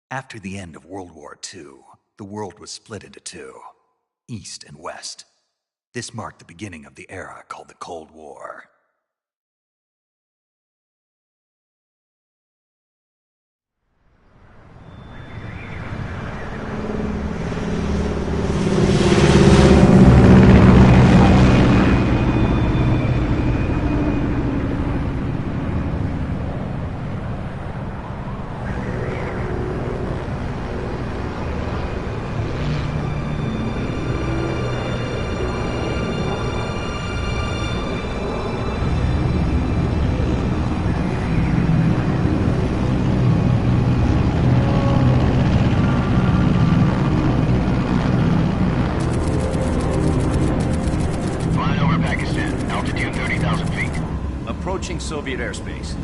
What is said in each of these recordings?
After the end of World War II, the world was split into two, East and West. This marked the beginning of the era called the Cold War. Approaching Soviet airspace.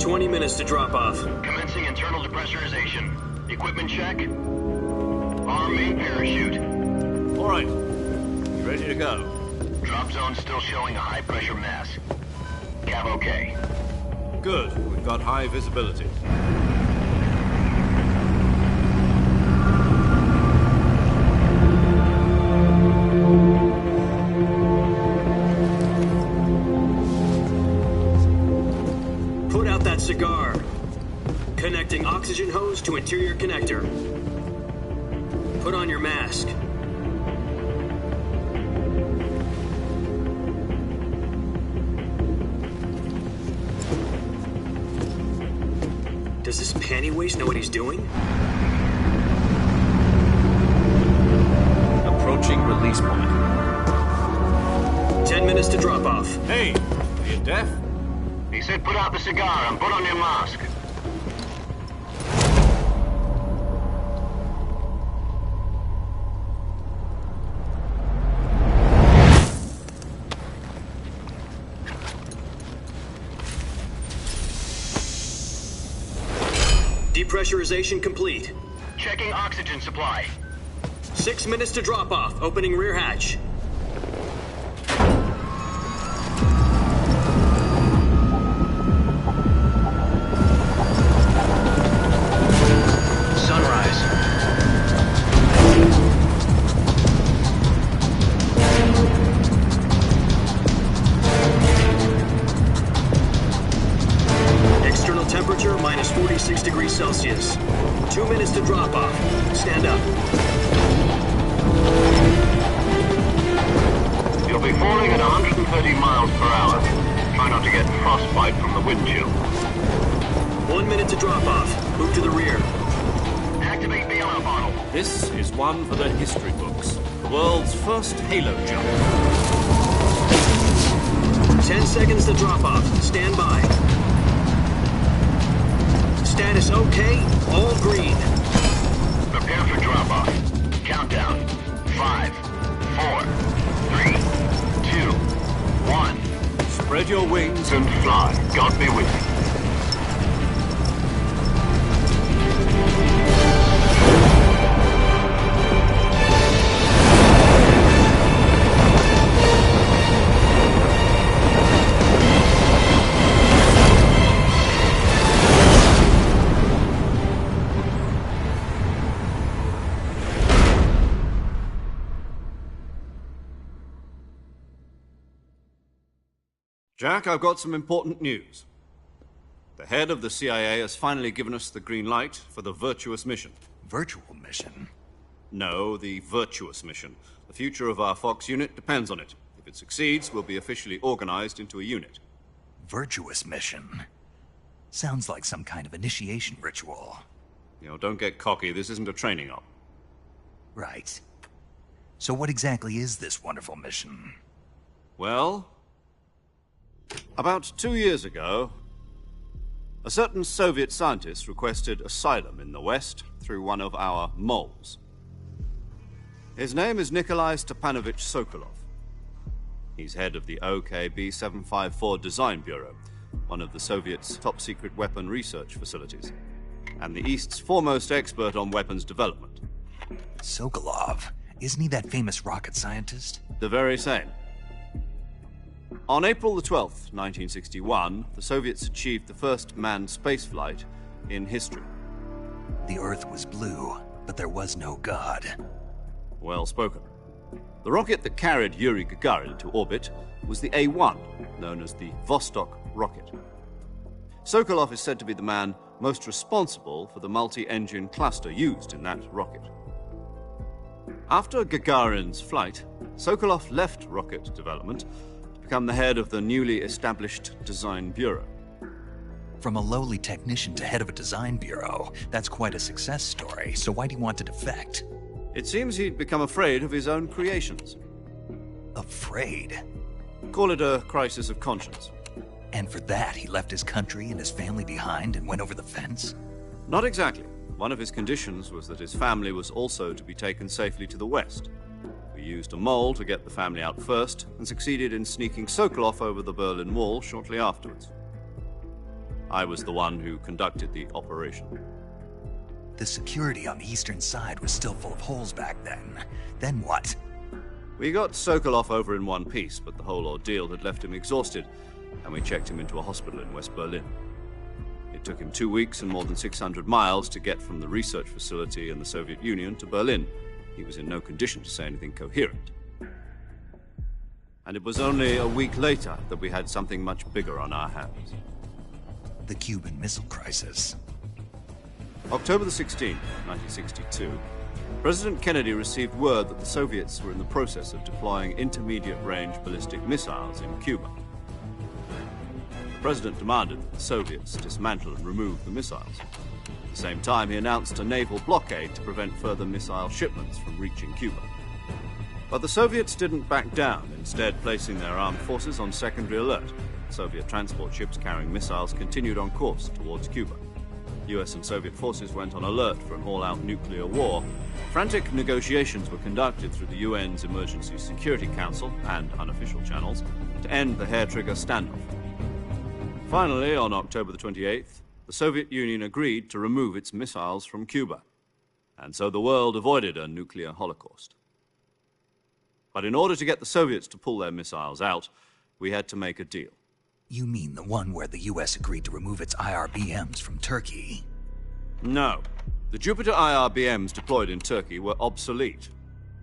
20 minutes to drop off. Commencing internal depressurization. Equipment check. Arm main parachute. All right. You ready to go? Drop zone still showing a high pressure mass. Cav okay. Good. We've got high visibility. Cigar. Connecting oxygen hose to interior connector. Put on your mask. Does this panty waste know what he's doing? Approaching release point. 10 minutes to drop off. Hey, are you deaf? He said put out the cigar and put on your mask. Depressurization complete. Checking oxygen supply. 6 minutes to drop off. Opening rear hatch. Temperature minus 46 degrees Celsius. 2 minutes to drop off. Stand up. You'll be falling at 130 miles per hour. Try not to get frostbite from the wind chill. 1 minute to drop off. Move to the rear. Activate the alarm bottle. This is one for the history books. The world's first halo jump. 10 seconds to drop off. Stand by. Status okay, all green. Prepare for drop-off. Countdown. 5, 4, 3, 2, 1. Spread your wings And fly. God be with you. Jack, I've got some important news. The head of the CIA has finally given us the green light for the virtuous mission. Virtual mission? No, the virtuous mission. The future of our Fox unit depends on it. If it succeeds, we'll be officially organized into a unit. Virtuous mission? Sounds like some kind of initiation ritual. You know, don't get cocky. This isn't a training op. Right. So what exactly is this wonderful mission? Well, about 2 years ago, a certain Soviet scientist requested asylum in the West through one of our moles. His name is Nikolai Stepanovich Sokolov. He's head of the OKB 754 Design Bureau, one of the Soviets' top-secret weapon research facilities, and the East's foremost expert on weapons development. Sokolov? Isn't he that famous rocket scientist? The very same. On April the 12th, 1961, the Soviets achieved the first manned spaceflight in history. The Earth was blue, but there was no God. Well spoken. The rocket that carried Yuri Gagarin into orbit was the A-1, known as the Vostok rocket. Sokolov is said to be the man most responsible for the multi-engine cluster used in that rocket. After Gagarin's flight, Sokolov left rocket development to become the head of the newly established Design Bureau. From a lowly technician to head of a design bureau, that's quite a success story, so why'd he want to defect? It seems he'd become afraid of his own creations. Afraid? Call it a crisis of conscience. And for that, he left his country and his family behind and went over the fence? Not exactly. One of his conditions was that his family was also to be taken safely to the west. We used a mole to get the family out first and succeeded in sneaking Sokolov over the Berlin Wall shortly afterwards. I was the one who conducted the operation. The security on the eastern side was still full of holes back then. Then what? We got Sokolov over in one piece, but the whole ordeal had left him exhausted, and we checked him into a hospital in West Berlin. It took him 2 weeks and more than 600 miles to get from the research facility in the Soviet Union to Berlin. He was in no condition to say anything coherent. And it was only a week later that we had something much bigger on our hands. The Cuban Missile Crisis. October the 16th, 1962, President Kennedy received word that the Soviets were in the process of deploying intermediate-range ballistic missiles in Cuba. The President demanded that the Soviets dismantle and remove the missiles. At the same time, he announced a naval blockade to prevent further missile shipments from reaching Cuba. But the Soviets didn't back down, instead placing their armed forces on secondary alert. Soviet transport ships carrying missiles continued on course towards Cuba. US and Soviet forces went on alert for an all-out nuclear war. Frantic negotiations were conducted through the UN's Emergency Security Council and unofficial channels to end the hair-trigger standoff. Finally, on October the 28th, the Soviet Union agreed to remove its missiles from Cuba, and so the world avoided a nuclear holocaust. But in order to get the Soviets to pull their missiles out, we had to make a deal. You mean the one where the US agreed to remove its IRBMs from Turkey? No. The Jupiter IRBMs deployed in Turkey were obsolete,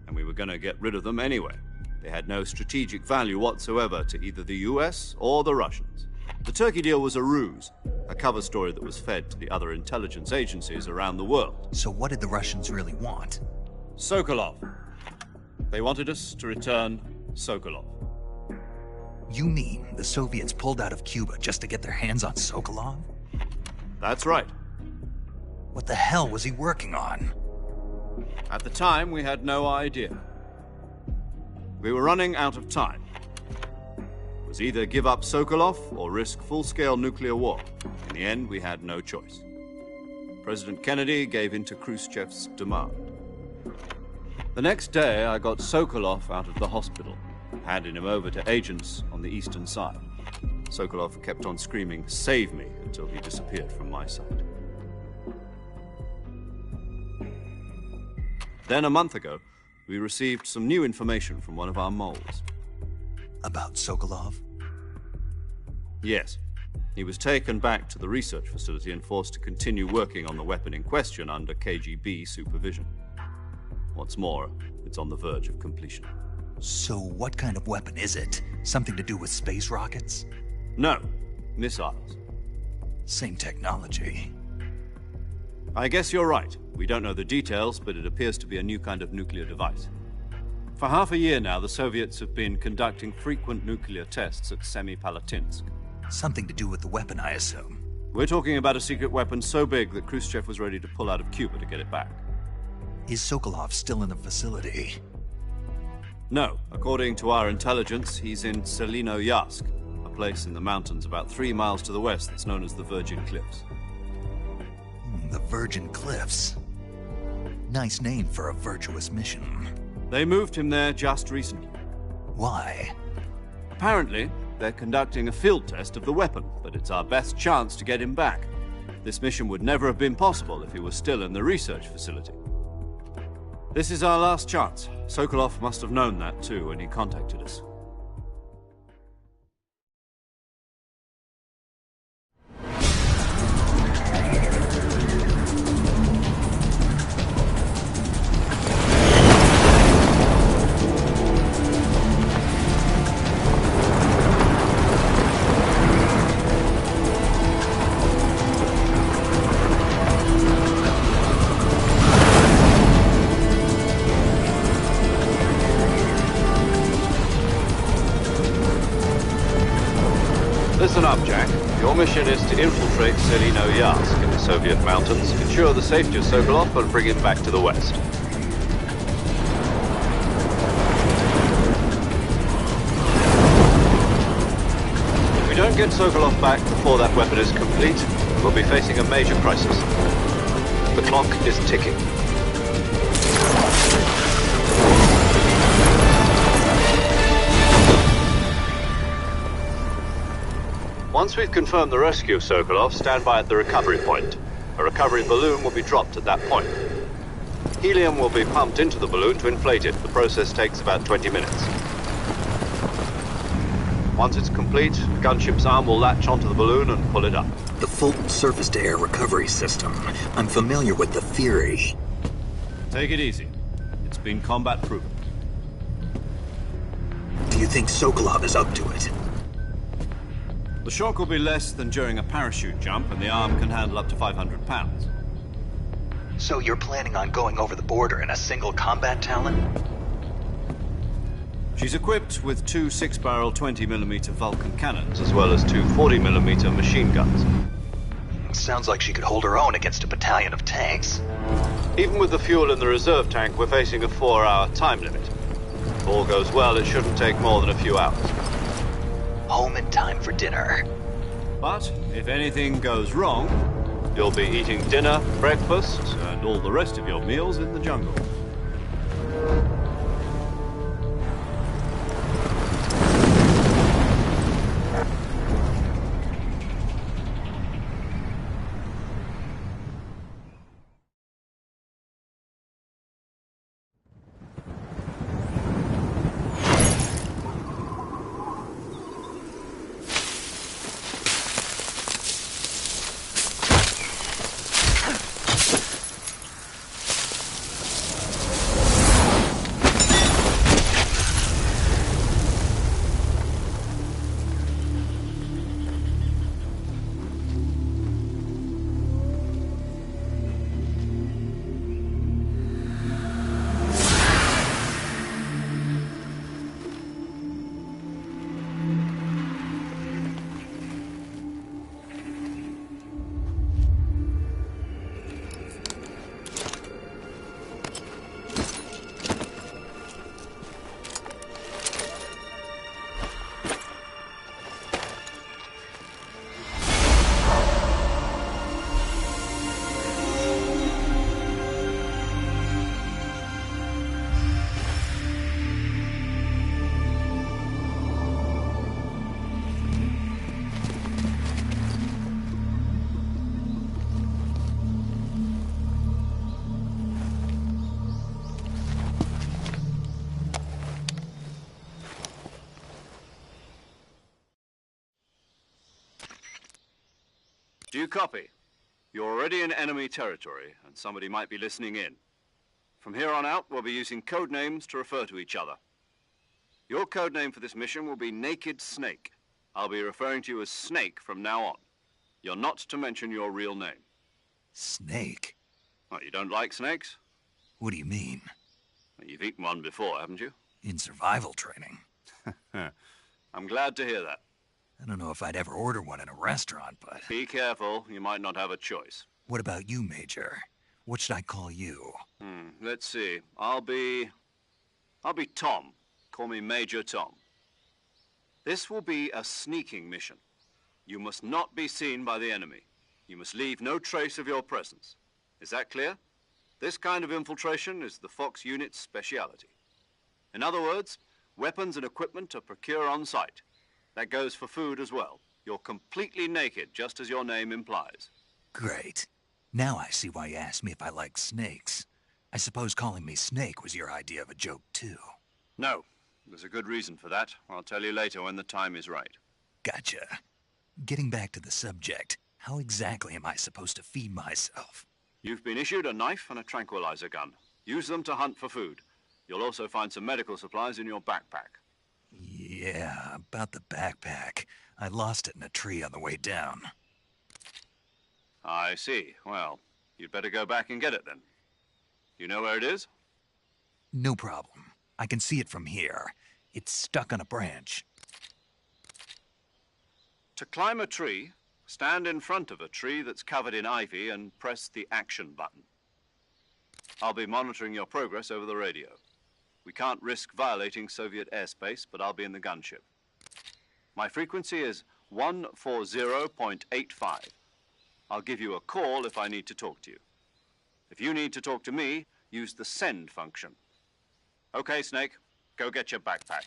and we were going to get rid of them anyway. They had no strategic value whatsoever to either the US or the Russians. The Turkey deal was a ruse, a cover story that was fed to the other intelligence agencies around the world. So what did the Russians really want? Sokolov. They wanted us to return Sokolov. You mean the Soviets pulled out of Cuba just to get their hands on Sokolov? That's right. What the hell was he working on? At the time, we had no idea. We were running out of time. It was either give up Sokolov or risk full-scale nuclear war. In the end, we had no choice. President Kennedy gave in to Khrushchev's demand. The next day, I got Sokolov out of the hospital, handing him over to agents on the eastern side. Sokolov kept on screaming, "Save me," until he disappeared from my sight. Then, a month ago, we received some new information from one of our moles. About Sokolov? Yes. He was taken back to the research facility and forced to continue working on the weapon in question under KGB supervision. What's more, it's on the verge of completion. So what kind of weapon is it? Something to do with space rockets? No, missiles. Same technology. I guess you're right. We don't know the details, but it appears to be a new kind of nuclear device. For half a year now, the Soviets have been conducting frequent nuclear tests at Semipalatinsk. Something to do with the weapon, I assume. We're talking about a secret weapon so big that Khrushchev was ready to pull out of Cuba to get it back. Is Sokolov still in the facility? No. According to our intelligence, he's in Selinoyarsk, a place in the mountains about 3 miles to the west that's known as the Virgin Cliffs. The Virgin Cliffs. Nice name for a virtuous mission. They moved him there just recently. Why? Apparently, they're conducting a field test of the weapon, but it's our best chance to get him back. This mission would never have been possible if he was still in the research facility. This is our last chance. Sokolov must have known that too when he contacted us. Jack. Your mission is to infiltrate Selino Yask in the Soviet mountains, ensure the safety of Sokolov, and bring him back to the West. If we don't get Sokolov back before that weapon is complete, we'll be facing a major crisis. The clock is ticking. Once we've confirmed the rescue of Sokolov, stand by at the recovery point. A recovery balloon will be dropped at that point. Helium will be pumped into the balloon to inflate it. The process takes about 20 minutes. Once it's complete, the gunship's arm will latch onto the balloon and pull it up. The Fulton surface-to-air recovery system. I'm familiar with the theory. Take it easy. It's been combat-proven. Do you think Sokolov is up to it? The shock will be less than during a parachute jump, and the arm can handle up to 500 pounds. So you're planning on going over the border in a single combat Talon? She's equipped with two 6-barrel 20mm Vulcan cannons, as well as two 40mm machine guns. Sounds like she could hold her own against a battalion of tanks. Even with the fuel in the reserve tank, we're facing a 4-hour time limit. If all goes well, it shouldn't take more than a few hours. Home in time for dinner. But if anything goes wrong, you'll be eating dinner, breakfast, and all the rest of your meals in the jungle. Do you copy? You're already in enemy territory, and somebody might be listening in. From here on out, we'll be using code names to refer to each other. Your code name for this mission will be Naked Snake. I'll be referring to you as Snake from now on. You're not to mention your real name. Snake? Oh, you don't like snakes? What do you mean? Well, you've eaten one before, haven't you? In survival training. I'm glad to hear that. I don't know if I'd ever order one in a restaurant, but... Be careful, you might not have a choice. What about you, Major? What should I call you? Let's see. I'll be Tom. Call me Major Tom. This will be a sneaking mission. You must not be seen by the enemy. You must leave no trace of your presence. Is that clear? This kind of infiltration is the Fox unit's speciality. In other words, weapons and equipment are procured on site. That goes for food as well. You're completely naked, just as your name implies. Great. Now I see why you asked me if I like snakes. I suppose calling me Snake was your idea of a joke, too. No. There's a good reason for that. I'll tell you later when the time is right. Gotcha. Getting back to the subject, how exactly am I supposed to feed myself? You've been issued a knife and a tranquilizer gun. Use them to hunt for food. You'll also find some medical supplies in your backpack. Yeah, about the backpack. I lost it in a tree on the way down. I see. Well, you'd better go back and get it then. You know where it is? No problem. I can see it from here. It's stuck on a branch. To climb a tree, stand in front of a tree that's covered in ivy and press the action button. I'll be monitoring your progress over the radio. We can't risk violating Soviet airspace, but I'll be in the gunship. My frequency is 140.85. I'll give you a call if I need to talk to you. If you need to talk to me, use the send function. Okay, Snake, go get your backpack.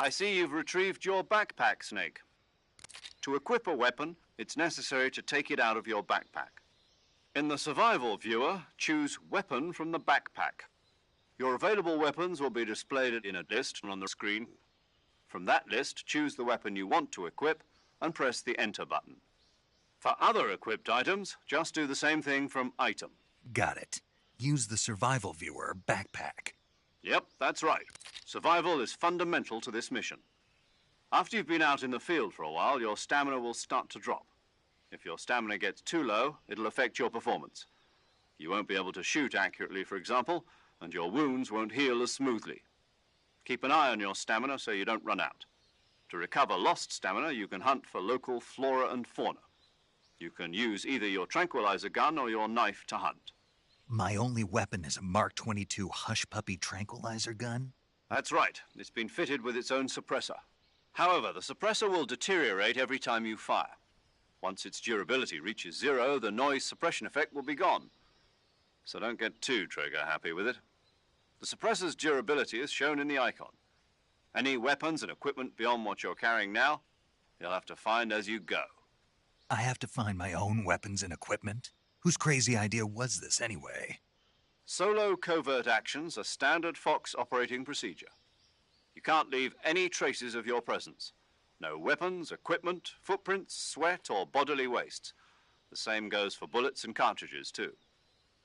I see you've retrieved your backpack, Snake. To equip a weapon, it's necessary to take it out of your backpack. In the survival viewer, choose Weapon from the backpack. Your available weapons will be displayed in a list on the screen. From that list, choose the weapon you want to equip and press the Enter button. For other equipped items, just do the same thing from Item. Got it. Use the survival viewer backpack. Yep, that's right. Survival is fundamental to this mission. After you've been out in the field for a while, your stamina will start to drop. If your stamina gets too low, it'll affect your performance. You won't be able to shoot accurately, for example, and your wounds won't heal as smoothly. Keep an eye on your stamina so you don't run out. To recover lost stamina, you can hunt for local flora and fauna. You can use either your tranquilizer gun or your knife to hunt. My only weapon is a Mark 22 Hush Puppy tranquilizer gun? That's right. It's been fitted with its own suppressor. However, the suppressor will deteriorate every time you fire. Once its durability reaches 0, the noise suppression effect will be gone. So don't get too trigger-happy with it. The suppressor's durability is shown in the icon. Any weapons and equipment beyond what you're carrying now, you'll have to find as you go. I have to find my own weapons and equipment? Whose crazy idea was this, anyway? Solo covert actions are standard Fox operating procedure. You can't leave any traces of your presence. No weapons, equipment, footprints, sweat, or bodily wastes. The same goes for bullets and cartridges, too.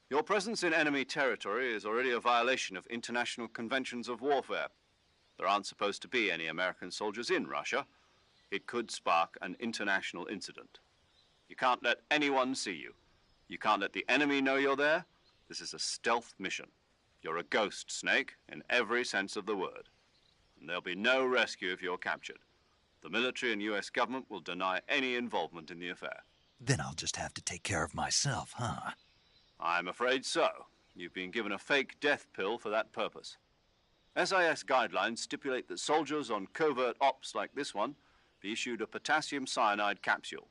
Your presence in enemy territory is already a violation of international conventions of warfare. There aren't supposed to be any American soldiers in Russia. It could spark an international incident. You can't let anyone see you. You can't let the enemy know you're there. This is a stealth mission. You're a ghost, Snake, in every sense of the word. And there'll be no rescue if you're captured. The military and U.S. government will deny any involvement in the affair. Then I'll just have to take care of myself, huh? I'm afraid so. You've been given a fake death pill for that purpose. SIS guidelines stipulate that soldiers on covert ops like this one be issued a potassium cyanide capsule.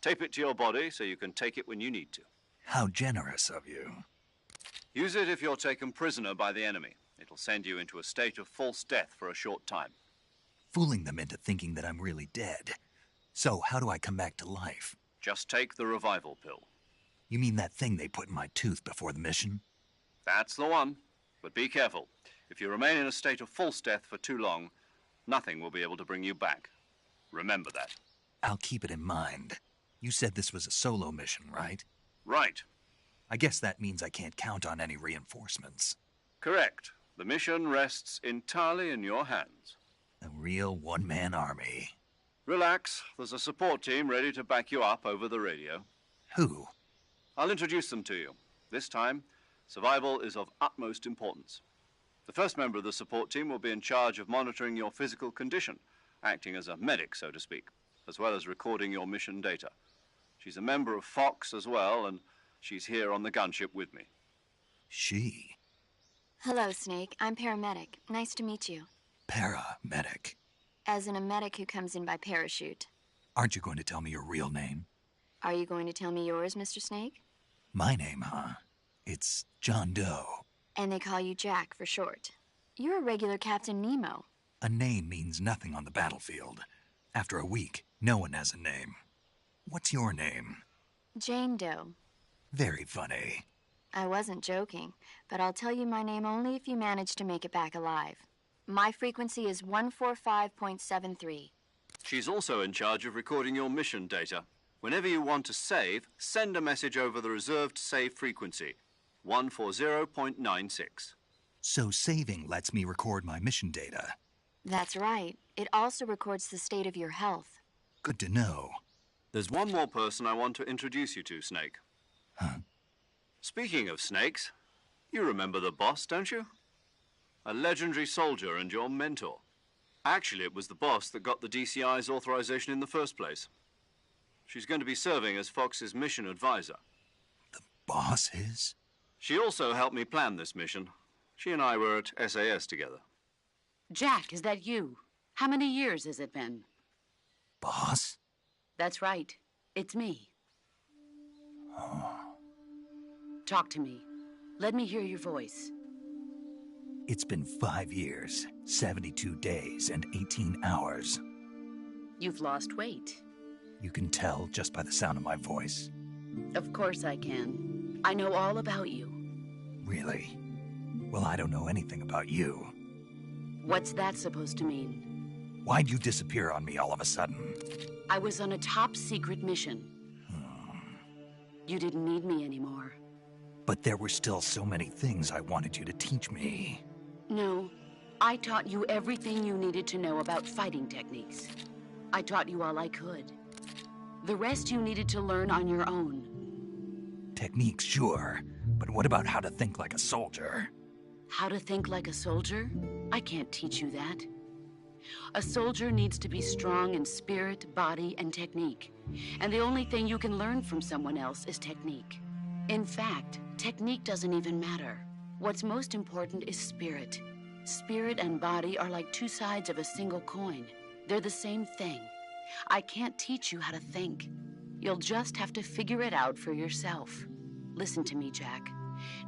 Tape it to your body so you can take it when you need to. How generous of you. Use it if you're taken prisoner by the enemy. It'll send you into a state of false death for a short time. Fooling them into thinking that I'm really dead. So, how do I come back to life? Just take the revival pill. You mean that thing they put in my tooth before the mission? That's the one. But be careful. If you remain in a state of false death for too long, nothing will be able to bring you back. Remember that. I'll keep it in mind. You said this was a solo mission, right? Right. I guess that means I can't count on any reinforcements. Correct. The mission rests entirely in your hands. A real one-man army. Relax. There's a support team ready to back you up over the radio. Who? I'll introduce them to you. This time, survival is of utmost importance. The first member of the support team will be in charge of monitoring your physical condition, acting as a medic, so to speak, as well as recording your mission data. She's a member of Fox as well, and she's here on the gunship with me. She? Hello, Snake. I'm paramedic. Nice to meet you. Paramedic? As in a medic who comes in by parachute. Aren't you going to tell me your real name? Are you going to tell me yours, Mr. Snake? My name, huh? It's John Doe. And they call you Jack for short. You're a regular Captain Nemo. A name means nothing on the battlefield. After a week, no one has a name. What's your name? Jane Doe. Very funny. I wasn't joking, but I'll tell you my name only if you manage to make it back alive. My frequency is 145.73. She's also in charge of recording your mission data. Whenever you want to save, send a message over the reserved save frequency, 140.96. So saving lets me record my mission data. That's right. It also records the state of your health. Good to know. There's one more person I want to introduce you to, Snake. Huh? Speaking of snakes, you remember the boss, don't you? A legendary soldier and your mentor. Actually, it was the boss that got the DCI's authorization in the first place. She's going to be serving as Fox's mission advisor. The boss is? She also helped me plan this mission. She and I were at SAS together. Jack, is that you? How many years has it been? Boss? That's right. It's me. Oh. Talk to me. Let me hear your voice. It's been 5 years, 72 days, and 18 hours. You've lost weight. You can tell just by the sound of my voice. Of course I can. I know all about you. Really? Well, I don't know anything about you. What's that supposed to mean? Why'd you disappear on me all of a sudden? I was on a top-secret mission. You didn't need me anymore. But there were still so many things I wanted you to teach me. No, I taught you everything you needed to know about fighting techniques. I taught you all I could. The rest you needed to learn on your own. Techniques, sure. But what about how to think like a soldier? How to think like a soldier? I can't teach you that. A soldier needs to be strong in spirit, body, and technique. And the only thing you can learn from someone else is technique. In fact, technique doesn't even matter. What's most important is spirit. Spirit and body are like two sides of a single coin. They're the same thing. I can't teach you how to think. You'll just have to figure it out for yourself. Listen to me, Jack.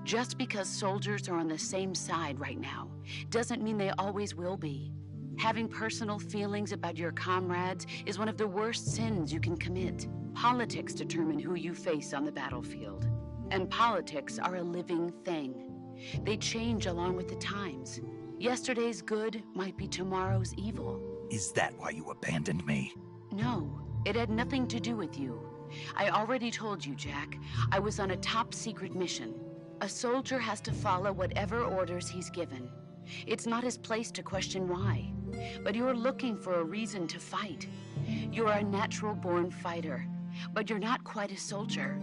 Just because soldiers are on the same side right now doesn't mean they always will be. Having personal feelings about your comrades is one of the worst sins you can commit. Politics determine who you face on the battlefield. And politics are a living thing. They change along with the times. Yesterday's good might be tomorrow's evil. Is that why you abandoned me? No, it had nothing to do with you. I already told you, Jack. I was on a top-secret mission. A soldier has to follow whatever orders he's given. It's not his place to question why. But you're looking for a reason to fight. You're a natural-born fighter, but you're not quite a soldier.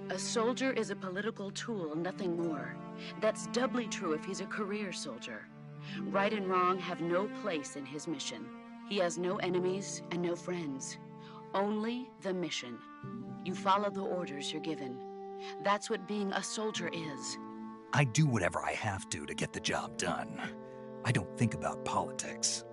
A soldier is a political tool, nothing more. That's doubly true if he's a career soldier. Right and wrong have no place in his mission. He has no enemies and no friends. Only the mission. You follow the orders you're given. That's what being a soldier is. I do whatever I have to get the job done. I don't think about politics.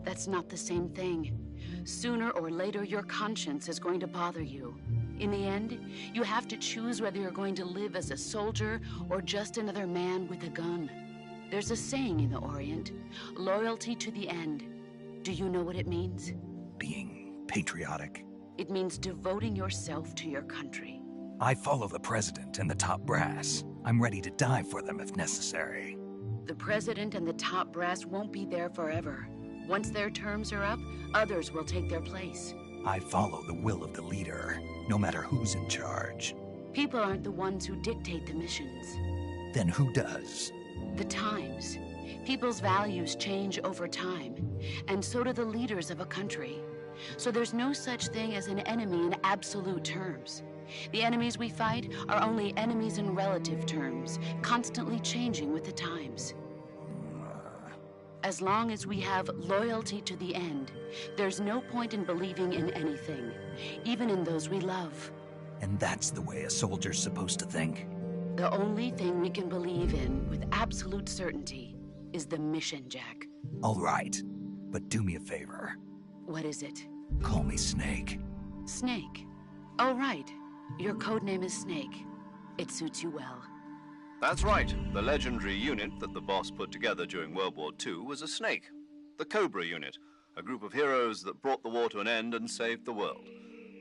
That's not the same thing. Sooner or later, your conscience is going to bother you. In the end, you have to choose whether you're going to live as a soldier or just another man with a gun. There's a saying in the Orient, loyalty to the end. Do you know what it means? Being patriotic. It means devoting yourself to your country. I follow the president and the top brass. I'm ready to die for them if necessary. The president and the top brass won't be there forever. Once their terms are up, others will take their place. I follow the will of the leader, no matter who's in charge. People aren't the ones who dictate the missions. Then who does? The times. People's values change over time, and so do the leaders of a country. So there's no such thing as an enemy in absolute terms. The enemies we fight are only enemies in relative terms, constantly changing with the times. As long as we have loyalty to the end, there's no point in believing in anything, even in those we love. And that's the way a soldier's supposed to think? The only thing we can believe in with absolute certainty is the mission, Jack. All right, but do me a favor. What is it? Call me Snake. Snake. Oh, right. Your code name is Snake. It suits you well. That's right. The legendary unit that the boss put together during World War II was a snake. The Cobra unit, a group of heroes that brought the war to an end and saved the world.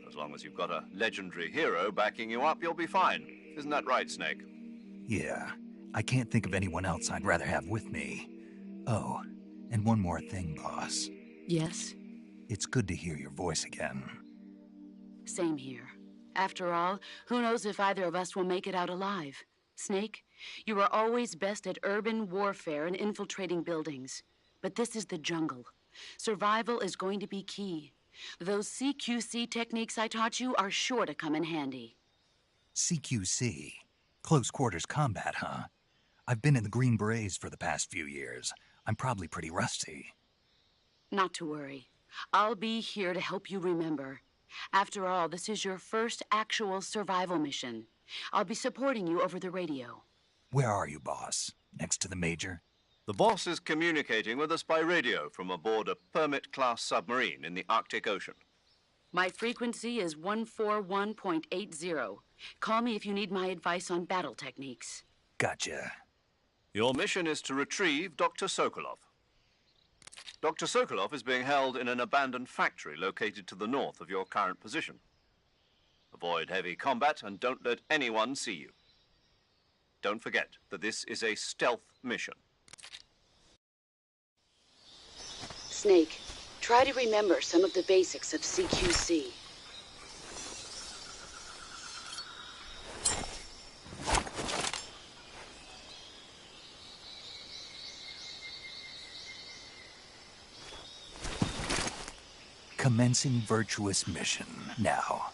As long as you've got a legendary hero backing you up, you'll be fine. Isn't that right, Snake? Yeah, I can't think of anyone else I'd rather have with me. Oh, and one more thing, boss. Yes? It's good to hear your voice again. Same here. After all, who knows if either of us will make it out alive? Snake, you are always best at urban warfare and infiltrating buildings. But this is the jungle. Survival is going to be key. Those CQC techniques I taught you are sure to come in handy. CQC? Close quarters combat, huh? I've been in the Green Berets for the past few years. I'm probably pretty rusty. Not to worry. I'll be here to help you remember. After all, this is your first actual survival mission. I'll be supporting you over the radio. Where are you, boss? Next to the Major? The boss is communicating with us by radio from aboard a Permit-class submarine in the Arctic Ocean. My frequency is 141.80. Call me if you need my advice on battle techniques. Gotcha. Your mission is to retrieve Dr. Sokolov. Dr. Sokolov is being held in an abandoned factory located to the north of your current position. Avoid heavy combat and don't let anyone see you. Don't forget that this is a stealth mission. Snake, try to remember some of the basics of CQC. Commencing virtuous mission now.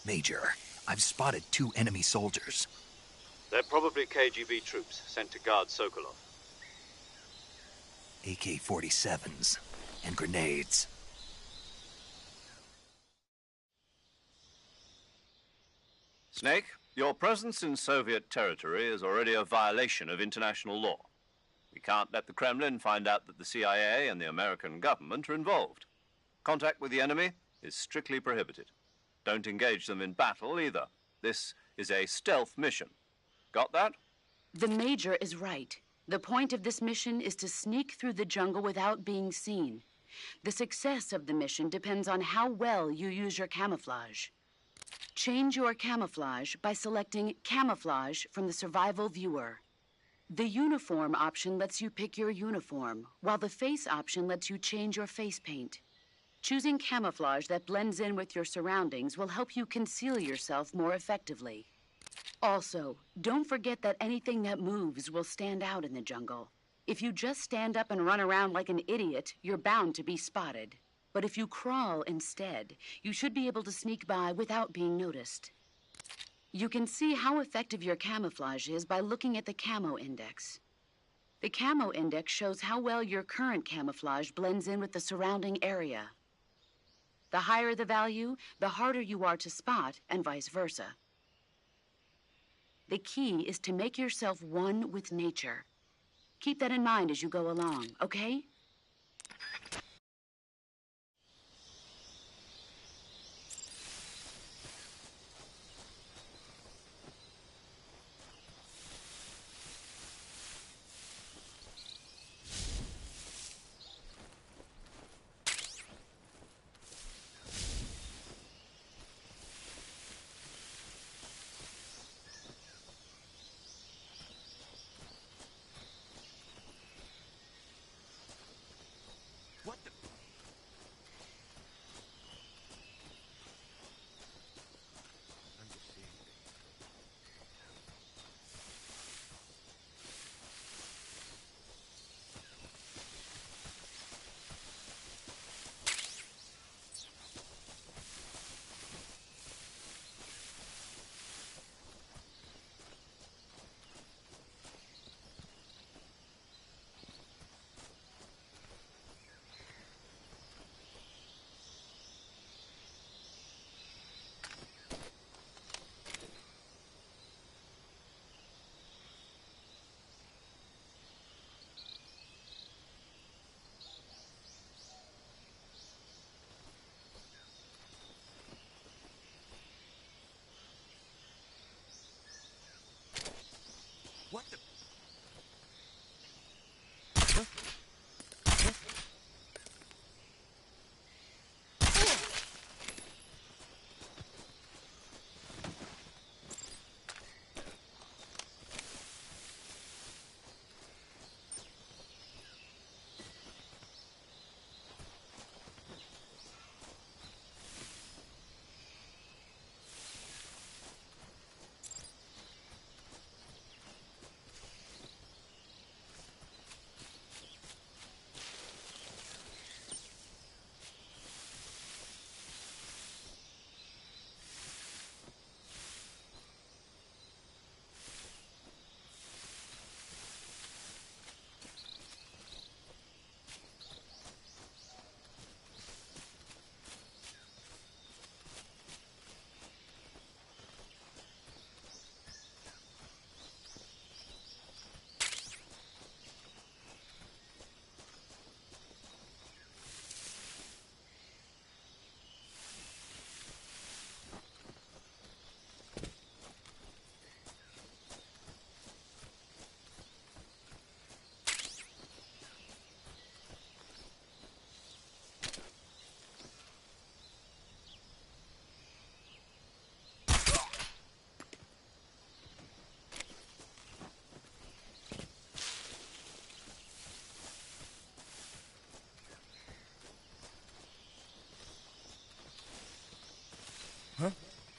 Major, I've spotted 2 enemy soldiers. They're probably KGB troops sent to guard Sokolov. AK-47s and grenades. Snake, your presence in Soviet territory is already a violation of international law. We can't let the Kremlin find out that the CIA and the American government are involved. Contact with the enemy is strictly prohibited. Don't engage them in battle either. This is a stealth mission. Got that? The Major is right. The point of this mission is to sneak through the jungle without being seen. The success of the mission depends on how well you use your camouflage. Change your camouflage by selecting Camouflage from the Survival Viewer. The Uniform option lets you pick your uniform, while the Face option lets you change your face paint. Choosing camouflage that blends in with your surroundings will help you conceal yourself more effectively. Also, don't forget that anything that moves will stand out in the jungle. If you just stand up and run around like an idiot, you're bound to be spotted. But if you crawl instead, you should be able to sneak by without being noticed. You can see how effective your camouflage is by looking at the Camo Index. The Camo Index shows how well your current camouflage blends in with the surrounding area. The higher the value, the harder you are to spot, and vice versa. The key is to make yourself one with nature. Keep that in mind as you go along, okay?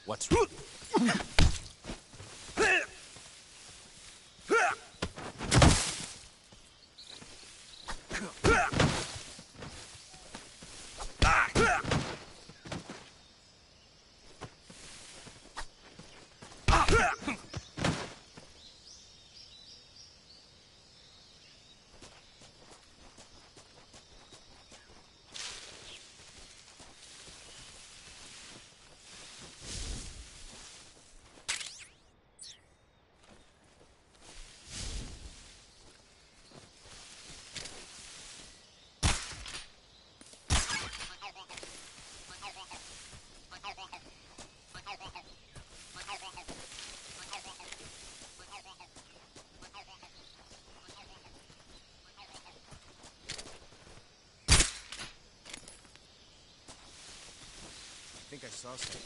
What's... I think I saw something.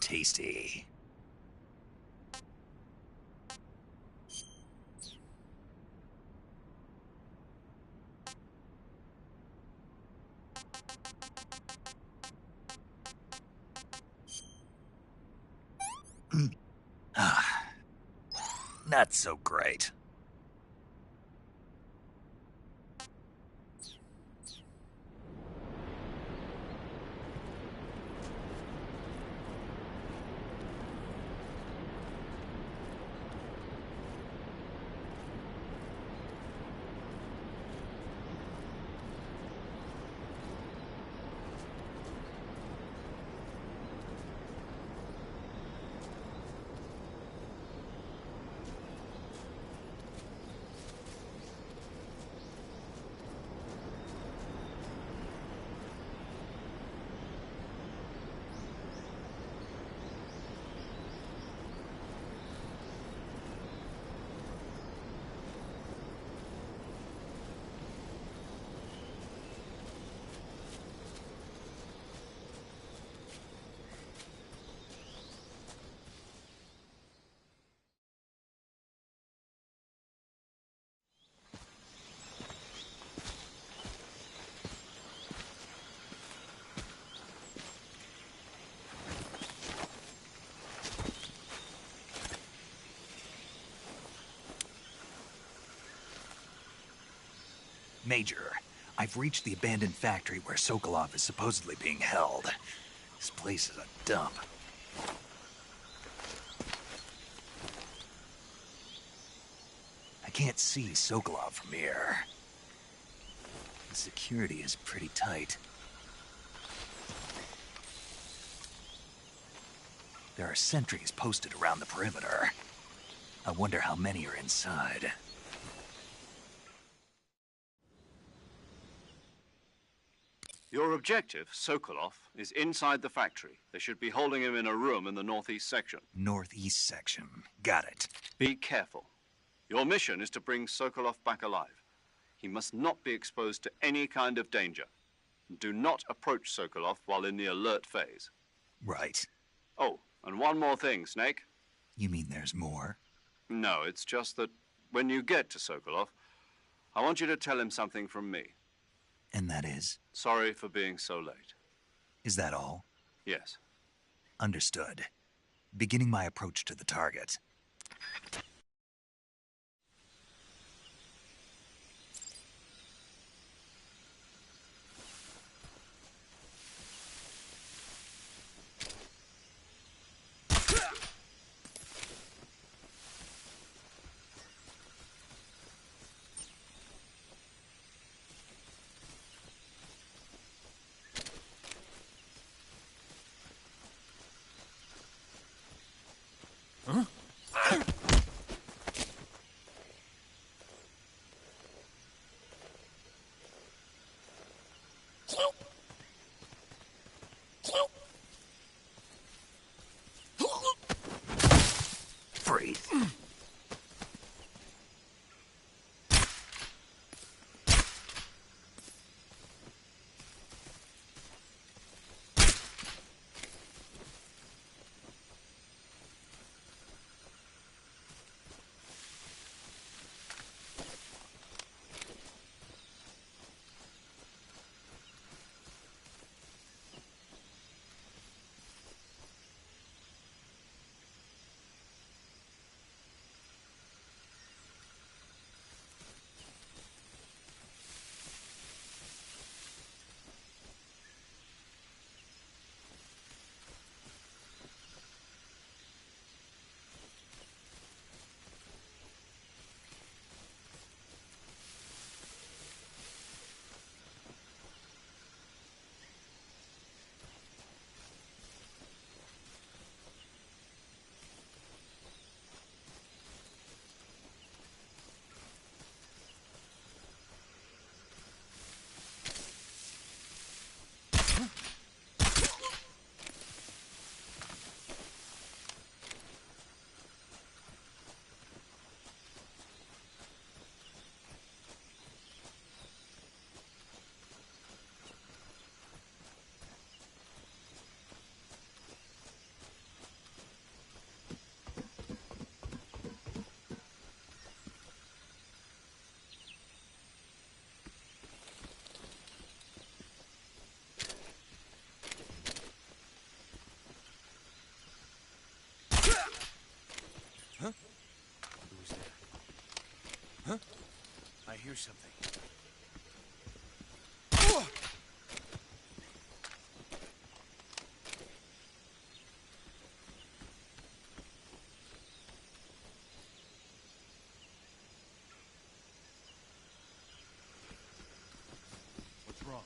Tasty. Not so great. Major, I've reached the abandoned factory where Sokolov is supposedly being held. This place is a dump. I can't see Sokolov from here. The security is pretty tight. There are sentries posted around the perimeter. I wonder how many are inside. Your objective, Sokolov, is inside the factory. They should be holding him in a room in the northeast section. Northeast section. Got it. Be careful. Your mission is to bring Sokolov back alive. He must not be exposed to any kind of danger. Do not approach Sokolov while in the alert phase. Right. Oh, and one more thing, Snake. You mean there's more? No, it's just that when you get to Sokolov, I want you to tell him something from me. And that is? Sorry for being so late. Is that all? Yes. Understood. Beginning my approach to the target. Freeze. I hear something. What's wrong?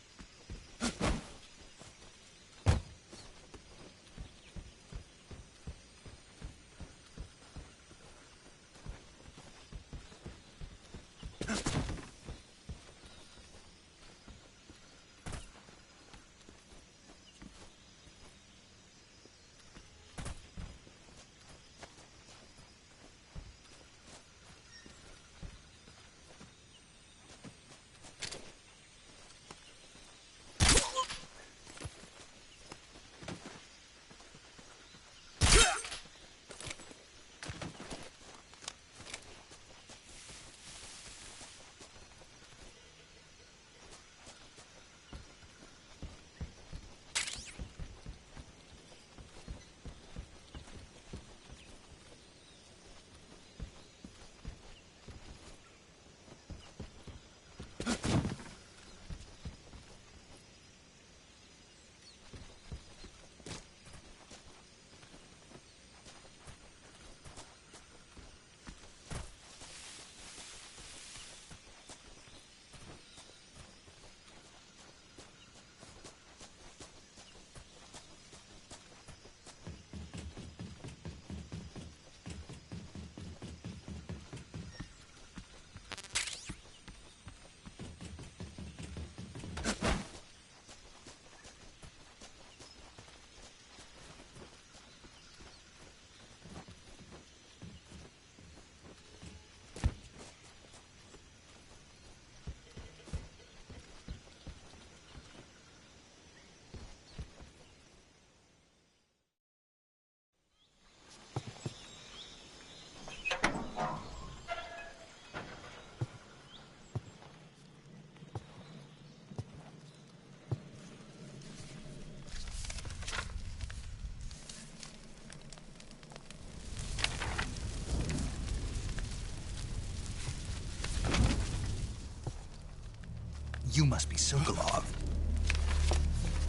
You must be Sokolov.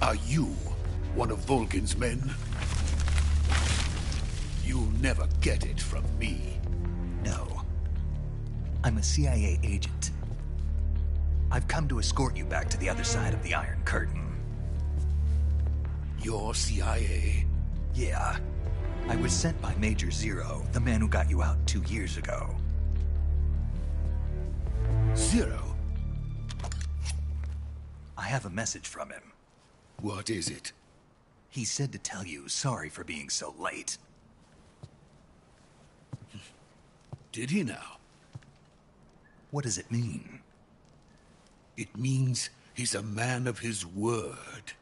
Are you one of Volgin's men? You'll never get it from me. No. I'm a CIA agent. I've come to escort you back to the other side of the Iron Curtain. You're CIA? Yeah. I was sent by Major Zero, the man who got you out 2 years ago. Zero? I have a message from him. What is it? He said to tell you sorry for being so late. Did he now? What does it mean? It means he's a man of his word.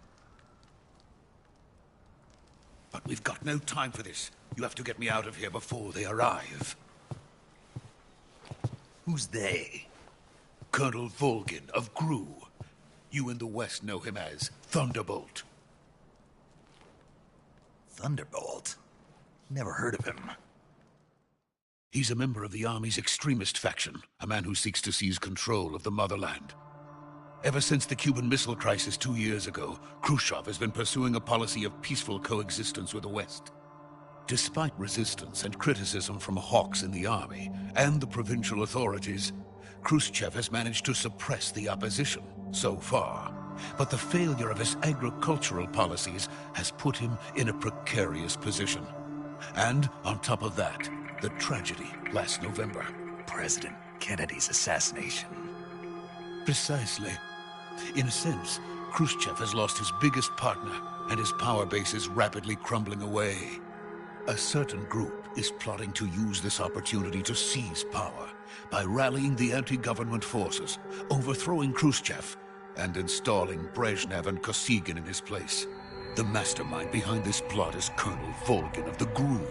But we've got no time for this. You have to get me out of here before they arrive. Who's they? Colonel Volgin of GRU. You in the West know him as Thunderbolt. Thunderbolt? Never heard of him. He's a member of the Army's extremist faction, a man who seeks to seize control of the motherland. Ever since the Cuban Missile Crisis 2 years ago, Khrushchev has been pursuing a policy of peaceful coexistence with the West. Despite resistance and criticism from hawks in the army and the provincial authorities, Khrushchev has managed to suppress the opposition so far. But the failure of his agricultural policies has put him in a precarious position. And on top of that, the tragedy last November. President Kennedy's assassination. Precisely. In a sense, Khrushchev has lost his biggest partner, and his power base is rapidly crumbling away. A certain group is plotting to use this opportunity to seize power by rallying the anti-government forces, overthrowing Khrushchev, and installing Brezhnev and Kosygin in his place. The mastermind behind this plot is Colonel Volgin of the GRU.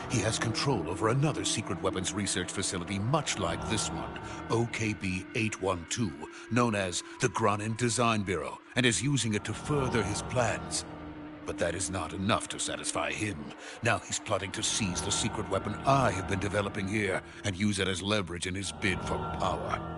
He has control over another secret weapons research facility much like this one, OKB-812, known as the Granin Design Bureau, and is using it to further his plans. But that is not enough to satisfy him. Now he's plotting to seize the secret weapon I have been developing here and use it as leverage in his bid for power.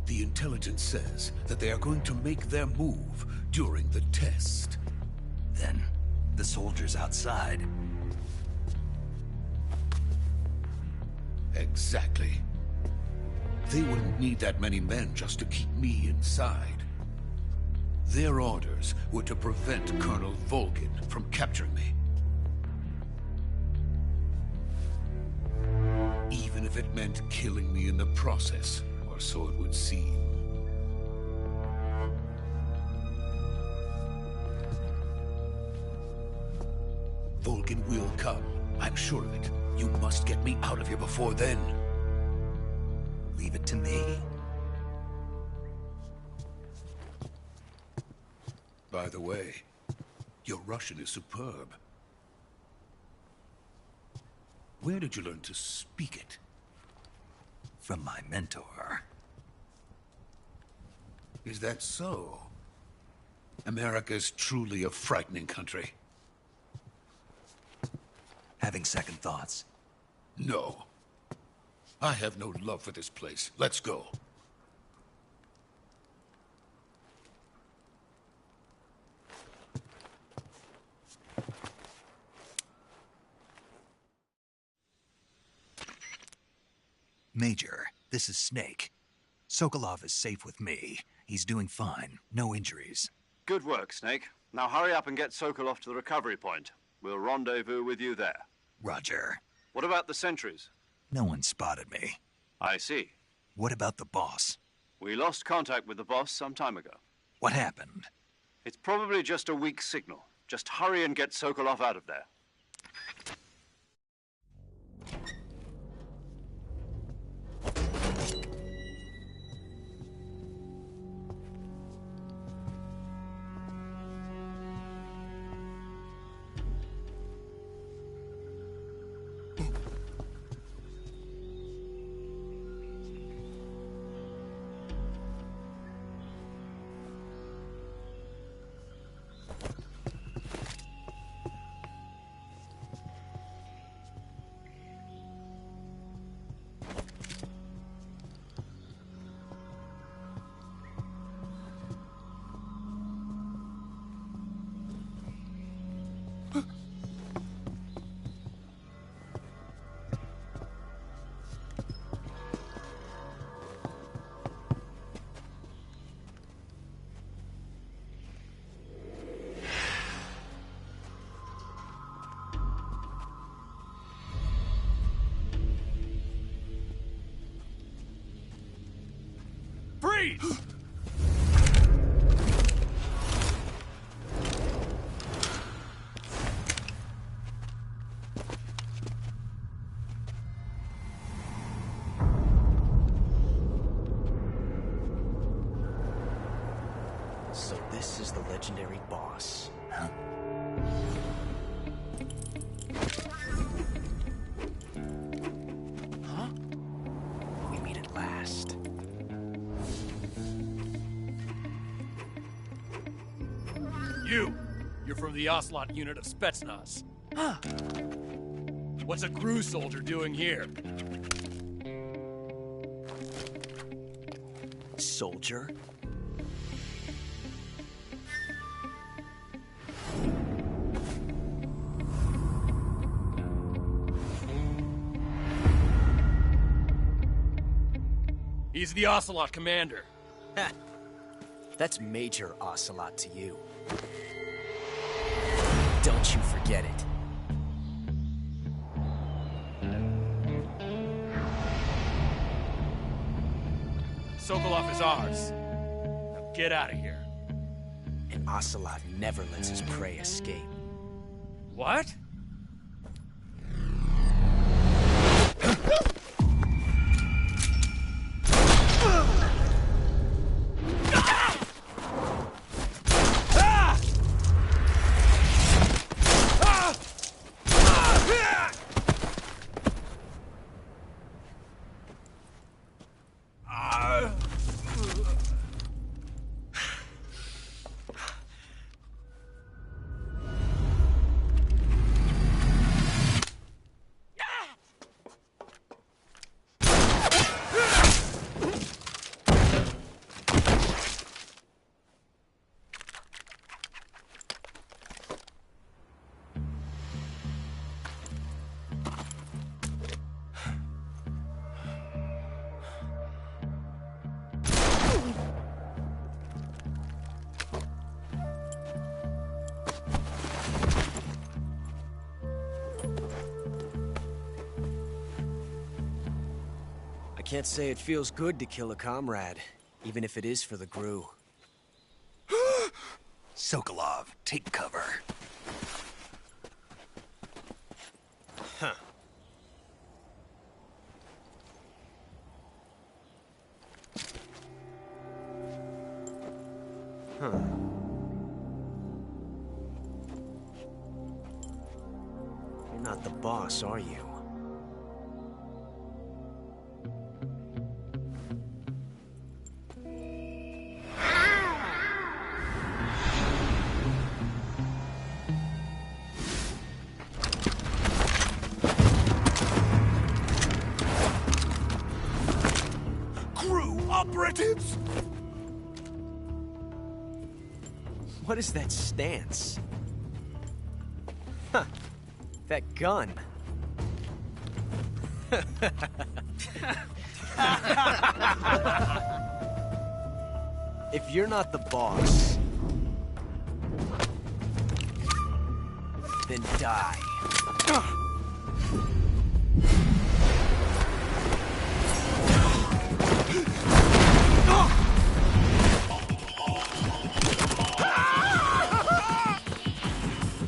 The intelligence says that they are going to make their move during the test. Then, the soldiers outside. Exactly. They wouldn't need that many men just to keep me inside. Their orders were to prevent Colonel Volgin from capturing me. Even if it meant killing me in the process. Or so it would seem. Volgin will come. I'm sure of it. You must get me out of here before then. Leave it to me. By the way, your Russian is superb. Where did you learn to speak it? From my mentor. Is that so? America's truly a frightening country. Having second thoughts? No. I have no love for this place. Let's go. Major, this is Snake. Sokolov is safe with me. He's doing fine. No injuries. Good work, Snake. Now hurry up and get Sokolov to the recovery point. We'll rendezvous with you there. Roger. What about the sentries? No one spotted me. I see. What about the boss? We lost contact with the boss some time ago. What happened? It's probably just a weak signal. Just hurry and get Sokolov out of there. Freeze! So this is the legendary boss. Huh? Huh? We meet at last. You're from the Ocelot unit of Spetsnaz. What's a crew soldier doing here? Soldier? He's the Ocelot commander. Ha! That's Major Ocelot to you. Don't you forget it. Sokolov is ours. Now get out of here. And Ocelot never lets his prey escape. What? I can't say it feels good to kill a comrade, even if it is for the GRU. Sokolov, take cover. Huh. Huh. You're not the boss, are you? Operatives! What is that stance? Huh. That gun. If you're not the boss, then die.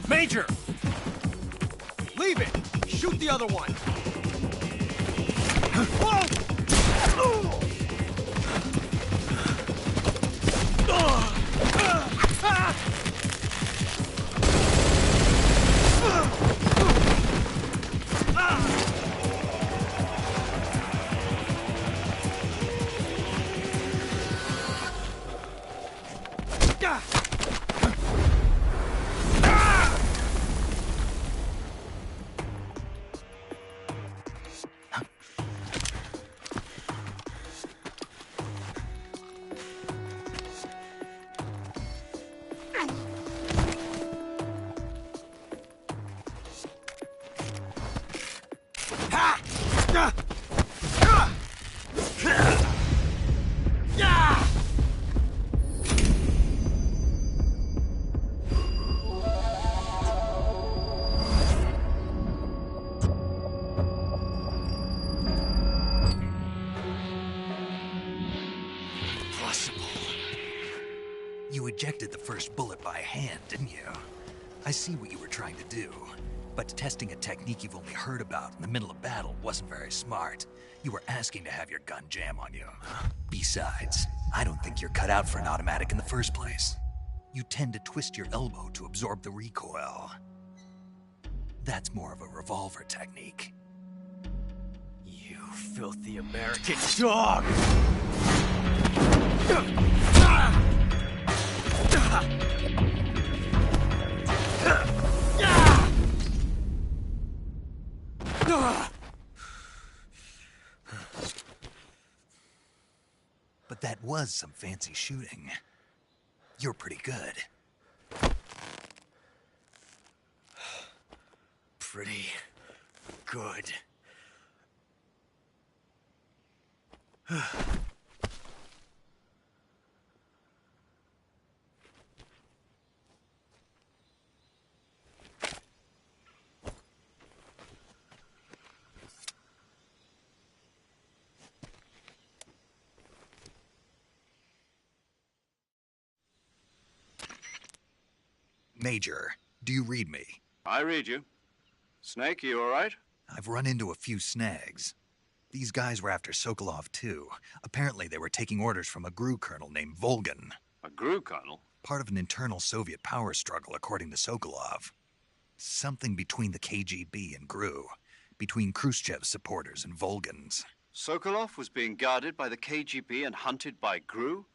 Major! Leave it! Shoot the other one! You ejected the first bullet by hand, didn't you? I see what you were trying to do. But testing a technique you've only heard about in the middle of battle wasn't very smart. You were asking to have your gun jam on you. Besides, I don't think you're cut out for an automatic in the first place. You tend to twist your elbow to absorb the recoil. That's more of a revolver technique. You filthy American dog! But that was some fancy shooting. You're pretty good. Pretty good. Major, do you read me? I read you. Snake, you all right? I've run into a few snags. These guys were after Sokolov, too. Apparently they were taking orders from a GRU colonel named Volgan. A GRU colonel? Part of an internal Soviet power struggle, according to Sokolov. Something between the KGB and GRU. Between Khrushchev's supporters and Volgan's. Sokolov was being guarded by the KGB and hunted by GRU?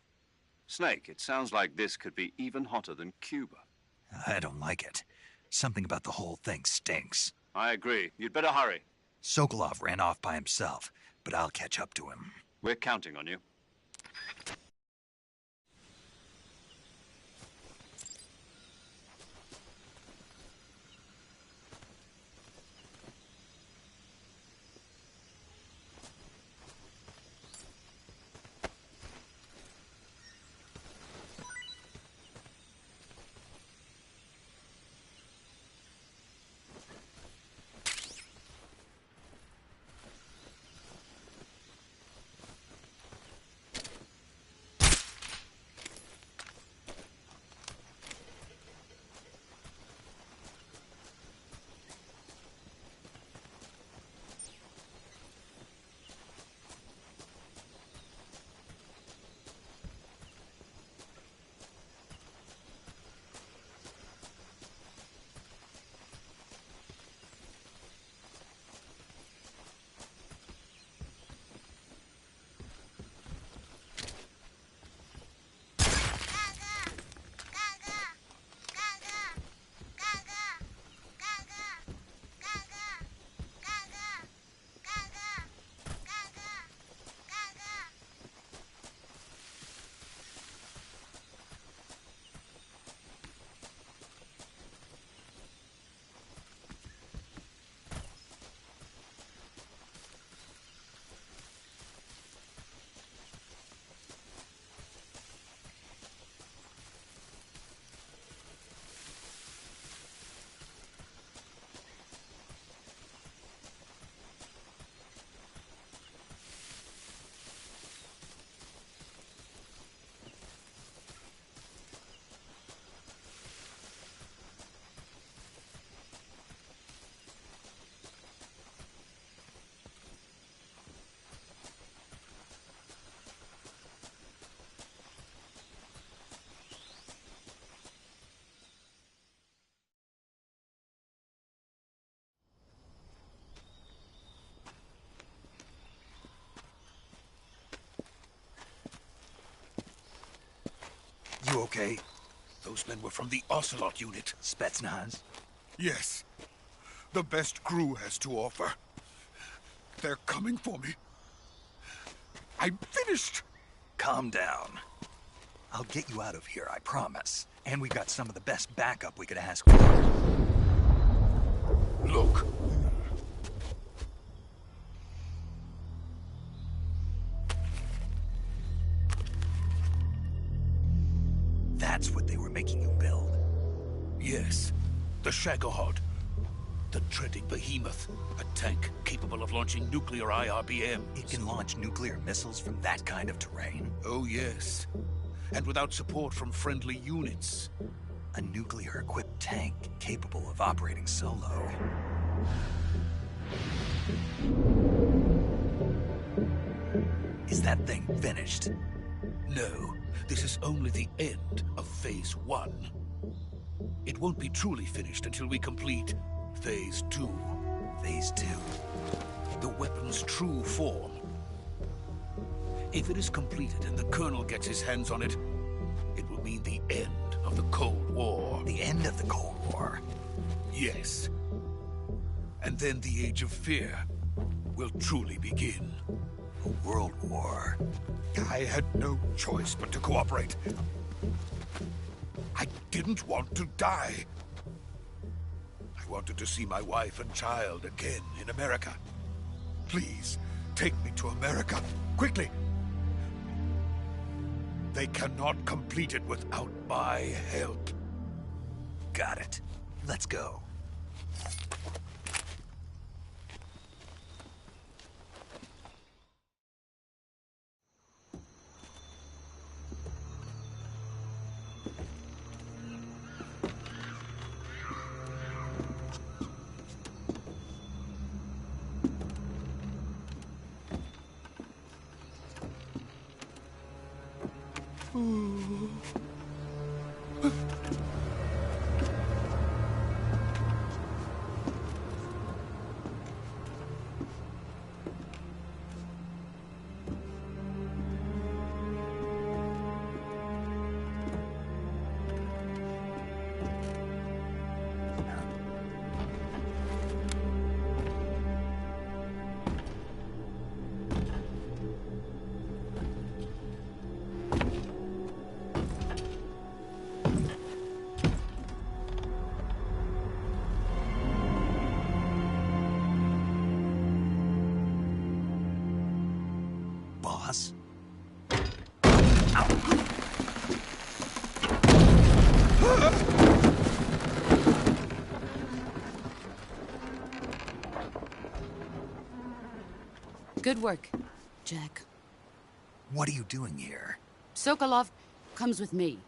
Snake, it sounds like this could be even hotter than Cuba. I don't like it. Something about the whole thing stinks. I agree. You'd better hurry. Sokolov ran off by himself, but I'll catch up to him. We're counting on you. You okay? Those men were from the Ocelot unit. Spetsnaz? Yes. The best GRU has to offer. They're coming for me. I'm finished! Calm down. I'll get you out of here, I promise. And we've got some of the best backup we could ask for. Look. That's what they were making you build? Yes. The Shagohod. The treading behemoth. A tank capable of launching nuclear IRBMs. It can launch nuclear missiles from that kind of terrain? Oh, yes. and without support from friendly units. A nuclear-equipped tank capable of operating solo. Is that thing finished? No, this is only the end of Phase 1. It won't be truly finished until we complete Phase 2. Phase 2? The weapon's true form. If it is completed and the Colonel gets his hands on it, it will mean the end of the Cold War. The end of the Cold War? Yes. And then the Age of Fear will truly begin. A world war. I had no choice but to cooperate. I didn't want to die. I wanted to see my wife and child again in America. Please, take me to America, quickly. They cannot complete it without my help. Got it. Let's go. Boss? Good work, Jack. What are you doing here? Sokolov comes with me.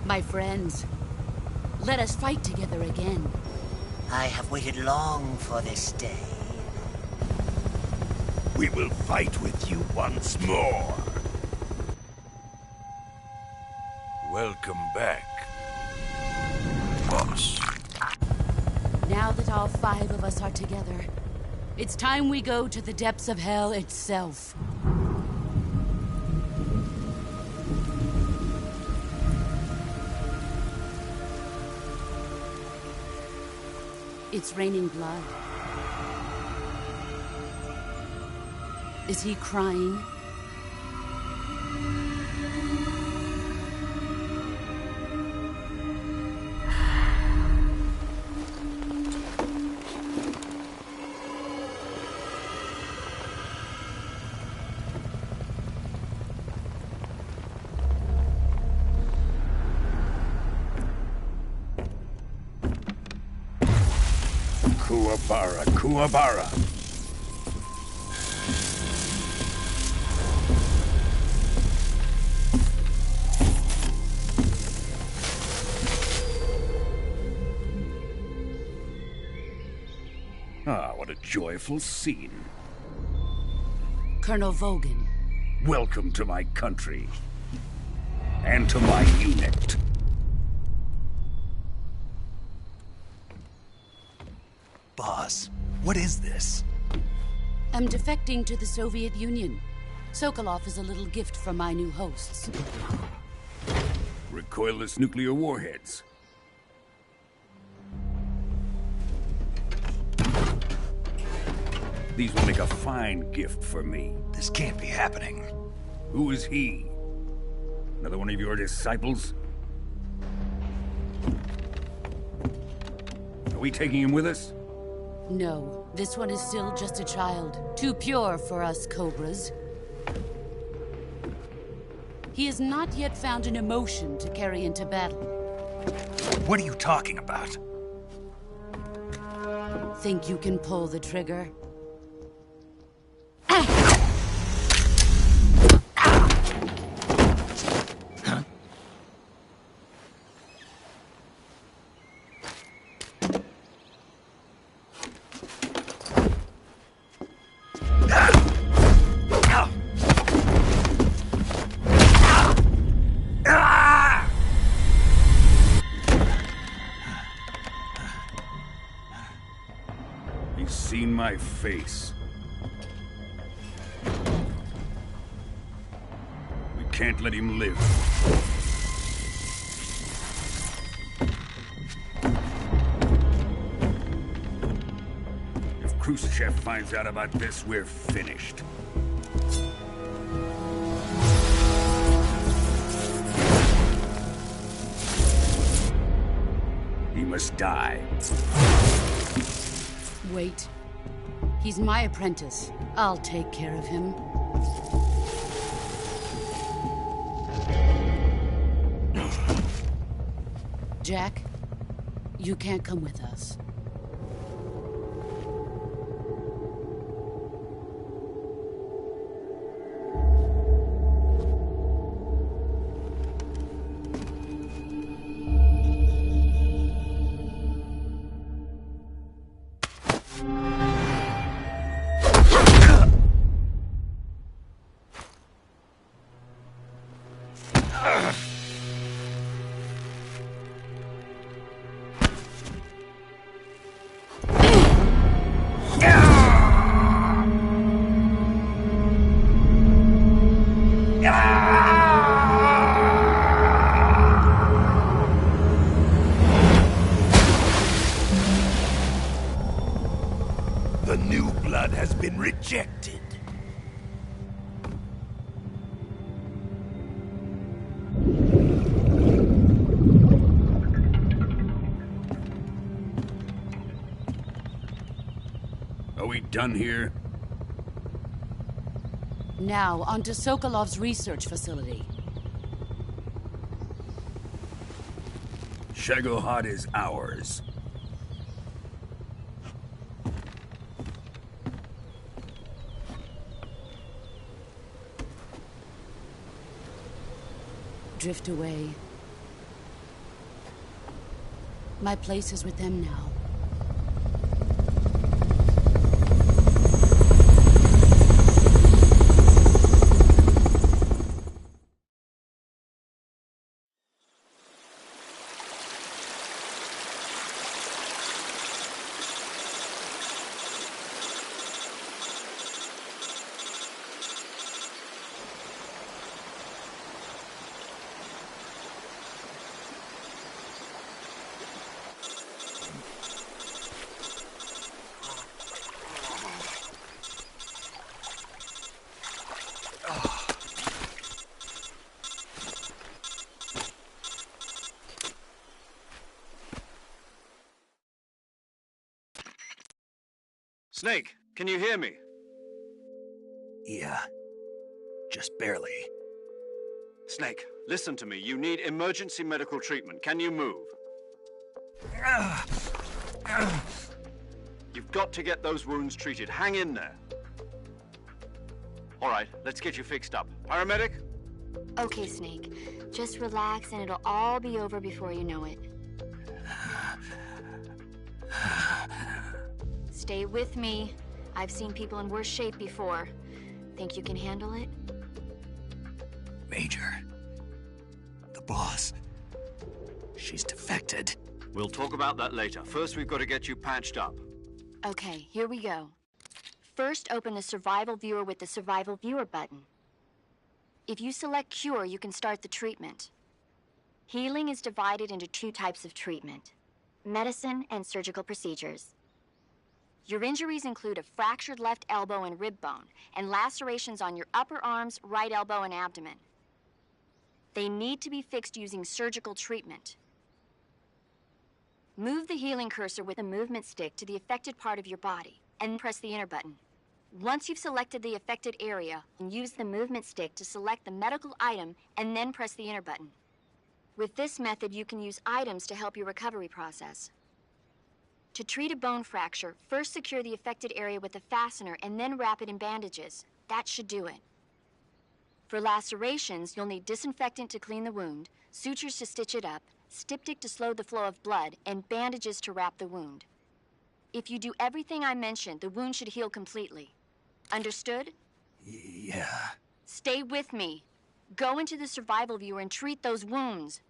My friends, let us fight together again. I have waited long for this day. We will fight with you once more. Welcome back, boss. Now that all 5 of us are together, it's time we go to the depths of hell itself. It's raining blood. Is he crying? Kuwabara, Kuwabara. Ah, what a joyful scene. Colonel Vogan. Welcome to my country. and to my unit. Boss, what is this? I'm defecting to the Soviet Union. Sokolov is a little gift from my new hosts. Recoilless nuclear warheads. These will make a fine gift for me. This can't be happening. Who is he? Another one of your disciples? Are we taking him with us? No, this one is still just a child. Too pure for us Cobras. He has not yet found an emotion to carry into battle. What are you talking about? Think you can pull the trigger? He's seen my face. We can't let him live. If Khrushchev finds out about this, we're finished. He must die. Wait. He's my apprentice. I'll take care of him. Jack, you can't come with us. The new blood has been rejected. Are we done here? Now, onto Sokolov's research facility. Shagohod is ours. Drift away. My place is with them now. Snake, can you hear me? Yeah. Just barely. Snake, listen to me. You need emergency medical treatment. Can you move? You've got to get those wounds treated. Hang in there. All right, let's get you fixed up. Paramedic? Okay, Snake. Just relax and it'll all be over before you know it. Stay with me. I've seen people in worse shape before. Think you can handle it? Major, boss. She's defected. We'll talk about that later. First, we've got to get you patched up. Okay, here we go. First, open the Survival Viewer with the Survival Viewer button. If you select Cure, you can start the treatment. Healing is divided into 2 types of treatment: medicine and surgical procedures. Your injuries include a fractured left elbow and rib bone, and lacerations on your upper arms, right elbow, and abdomen. They need to be fixed using surgical treatment. Move the healing cursor with the movement stick to the affected part of your body, and press the enter button. Once you've selected the affected area, use the movement stick to select the medical item, and then press the enter button. With this method, you can use items to help your recovery process. To treat a bone fracture, first secure the affected area with a fastener and then wrap it in bandages. That should do it. For lacerations, you'll need disinfectant to clean the wound, sutures to stitch it up, styptic to slow the flow of blood, and bandages to wrap the wound. If you do everything I mentioned, the wound should heal completely. Understood? Yeah. Stay with me. Go into the Survival Viewer and treat those wounds.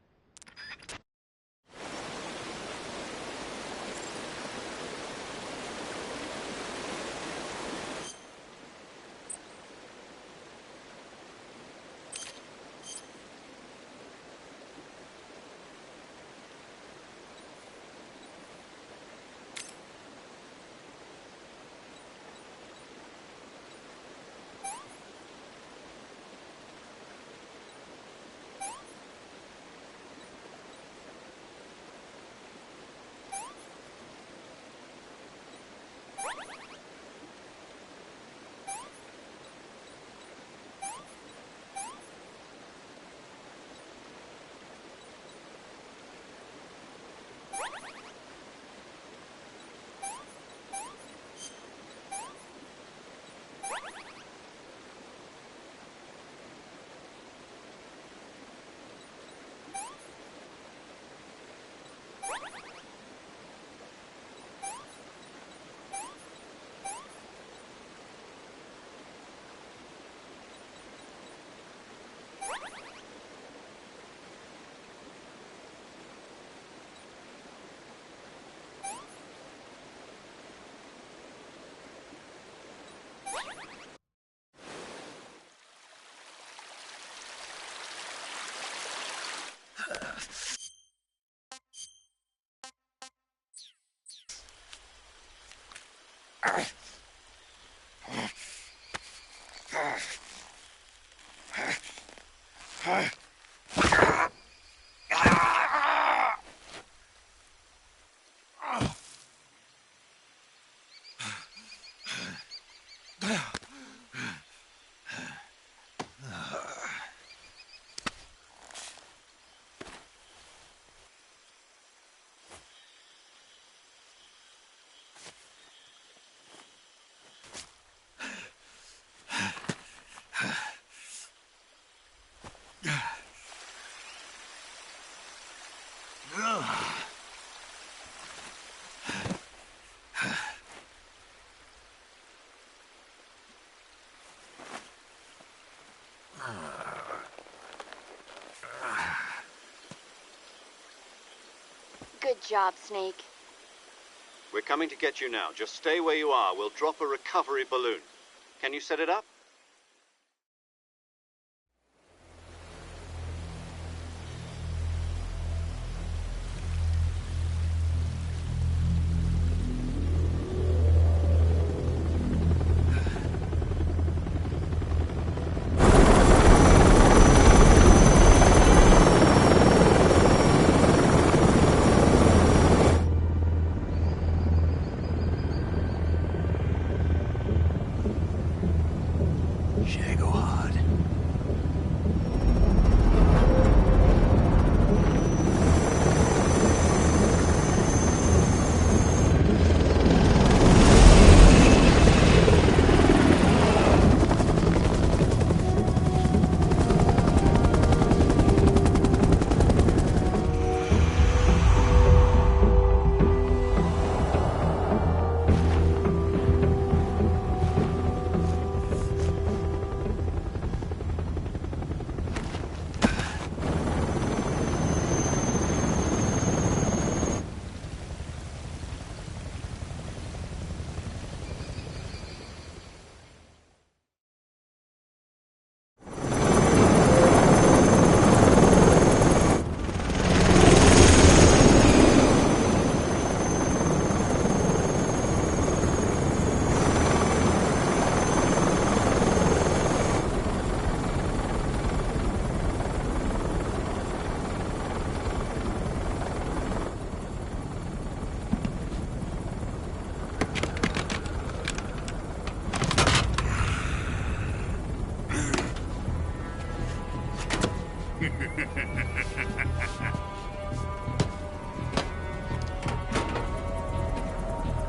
Good job, Snake. We're coming to get you now. Just stay where you are. We'll drop a recovery balloon. Can you set it up?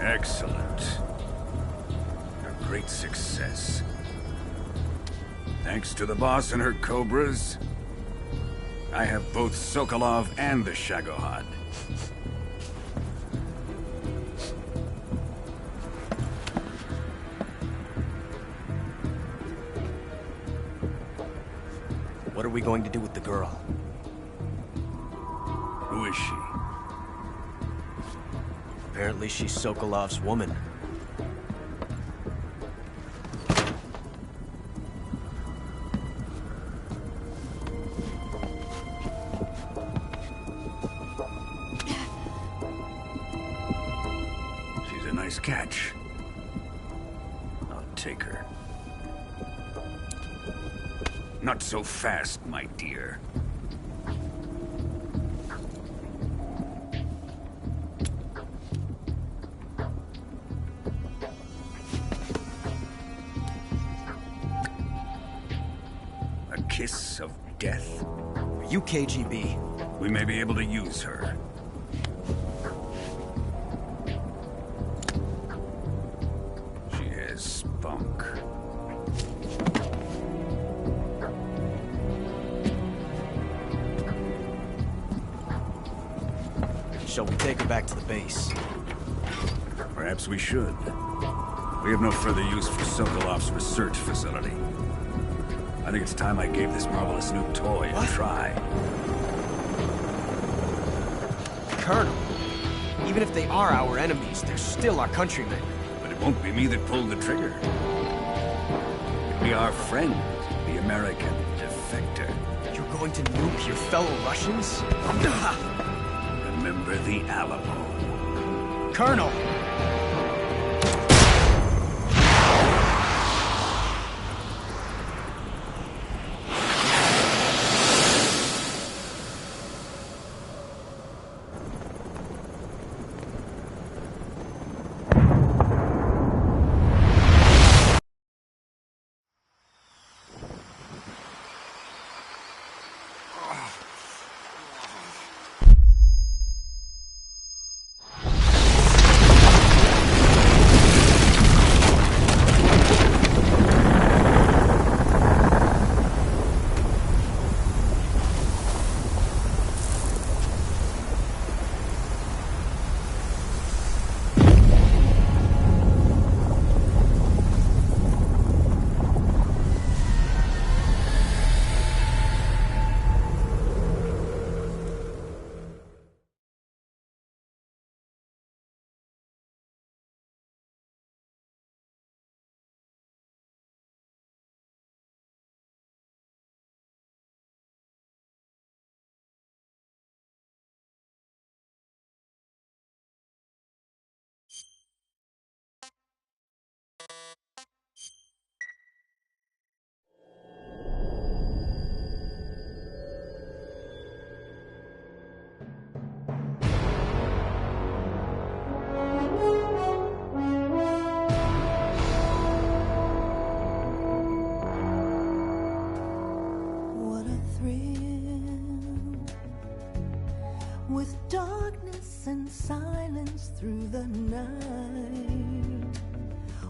Excellent. A great success. Thanks to the boss and her cobras, I have both Sokolov and the Shagohod. What are we going to do with the girl? Who is she? Apparently she's Sokolov's woman. She's a nice catch. I'll take her. Not so fast, my dear. A kiss of death? Are you KGB? We may be able to use her. She has spunk. Shall we take her back to the base? Perhaps we should. We have no further use for Sokolov's research facility. I think it's time I gave this marvelous new toy a try. Colonel, even if they are our enemies, they're still our countrymen. But it won't be me that pulled the trigger. It'll be our friend, the American defector. You're going to nuke your fellow Russians? Remember the Alamo. Colonel! With darkness and silence through the night,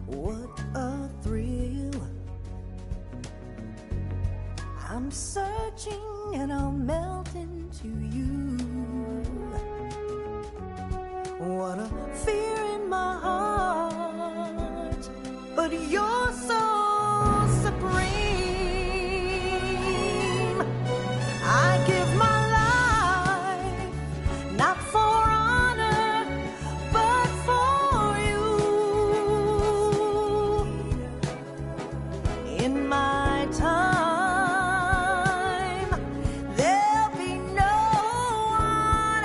what a thrill. I'm searching and I'll melt into you. What a fear in my heart, but you're so supreme. I give my not for honor, but for you. In my time, there'll be no one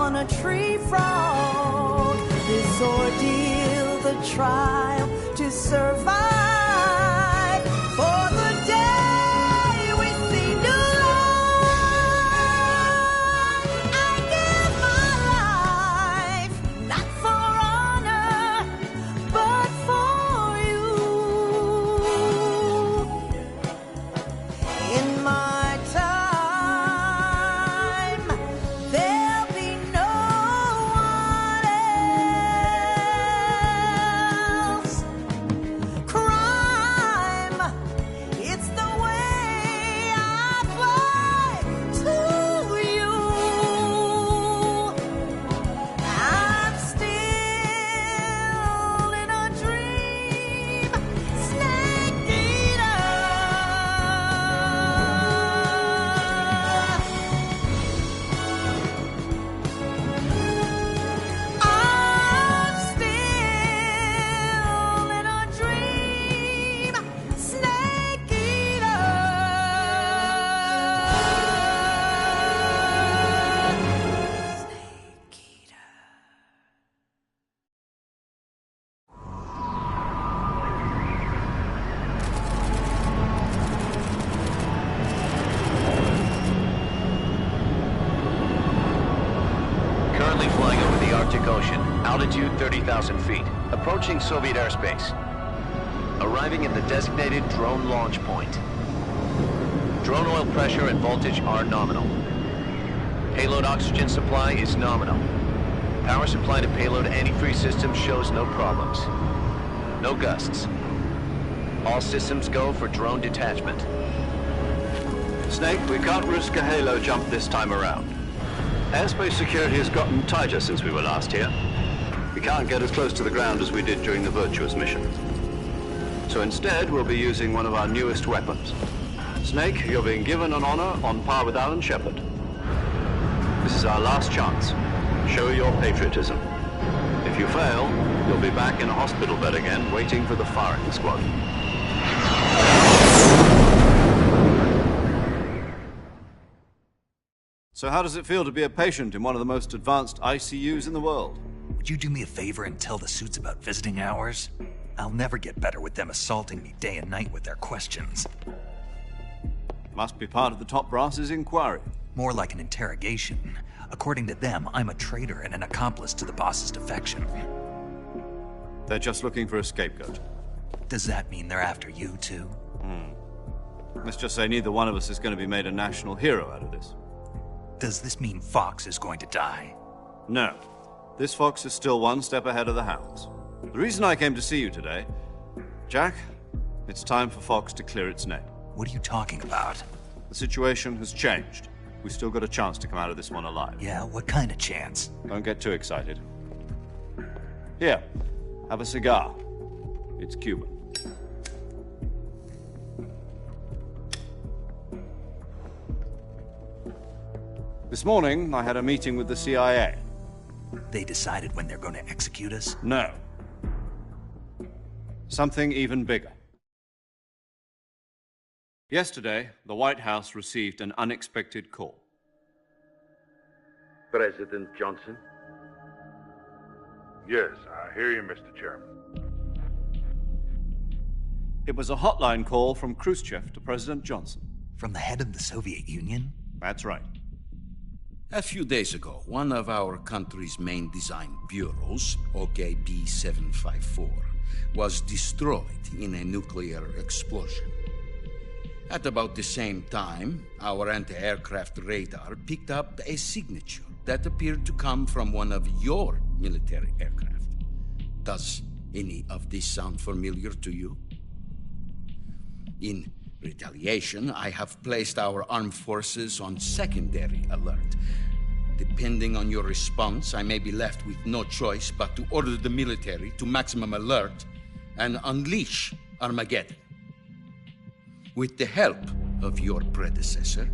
on a tree frog. This ordeal, the trial to survive for the day we see new life. I give my life, not for honor, but for you. In my time, there'll be no one else. Crime, it's the way I fly to you. I'm still in a dream, snake eater. I'm still in a dream, snake eater. Snake eater. Currently flying over the Arctic Ocean, altitude 30,000 feet, approaching Soviet airspace. Arriving at the designated drone launch point. Drone oil pressure and voltage are nominal. Payload oxygen supply is nominal. Power supply to payload antifreeze system shows no problems. No gusts. All systems go for drone detachment. Snake, we can't risk a halo jump this time around. Airspace security has gotten tighter since we were last here. We can't get as close to the ground as we did during the Virtuous mission. So instead, we'll be using one of our newest weapons. Snake, you're being given an honor on par with Alan Shepard. This is our last chance. Show your patriotism. If you fail, you'll be back in a hospital bed again, waiting for the firing squad. So how does it feel to be a patient in one of the most advanced ICUs in the world? Would you do me a favor and tell the suits about visiting hours? I'll never get better with them assaulting me day and night with their questions. Must be part of the top brass's inquiry. More like an interrogation. According to them, I'm a traitor and an accomplice to the boss's defection. They're just looking for a scapegoat. Does that mean they're after you, too? Let's just say neither one of us is going to be made a national hero out of this. Does this mean Fox is going to die? No. This fox is still one step ahead of the hounds. The reason I came to see you today, Jack, it's time for Fox to clear its name. What are you talking about? The situation has changed. We've still got a chance to come out of this one alive. Yeah, what kind of chance? Don't get too excited. Here, have a cigar. It's Cuban. This morning, I had a meeting with the CIA. They decided when they're going to execute us? No. Something even bigger. Yesterday, the White House received an unexpected call. President Johnson? Yes, I hear you, Mr. Chairman. It was a hotline call from Khrushchev to President Johnson. From the head of the Soviet Union? That's right. A few days ago, one of our country's main design bureaus, OKB 754, was destroyed in a nuclear explosion. At about the same time, our anti-aircraft radar picked up a signature that appeared to come from one of your military aircraft. Does any of this sound familiar to you? In retaliation, I have placed our armed forces on secondary alert. Depending on your response, I may be left with no choice but to order the military to maximum alert and unleash Armageddon. With the help of your predecessor,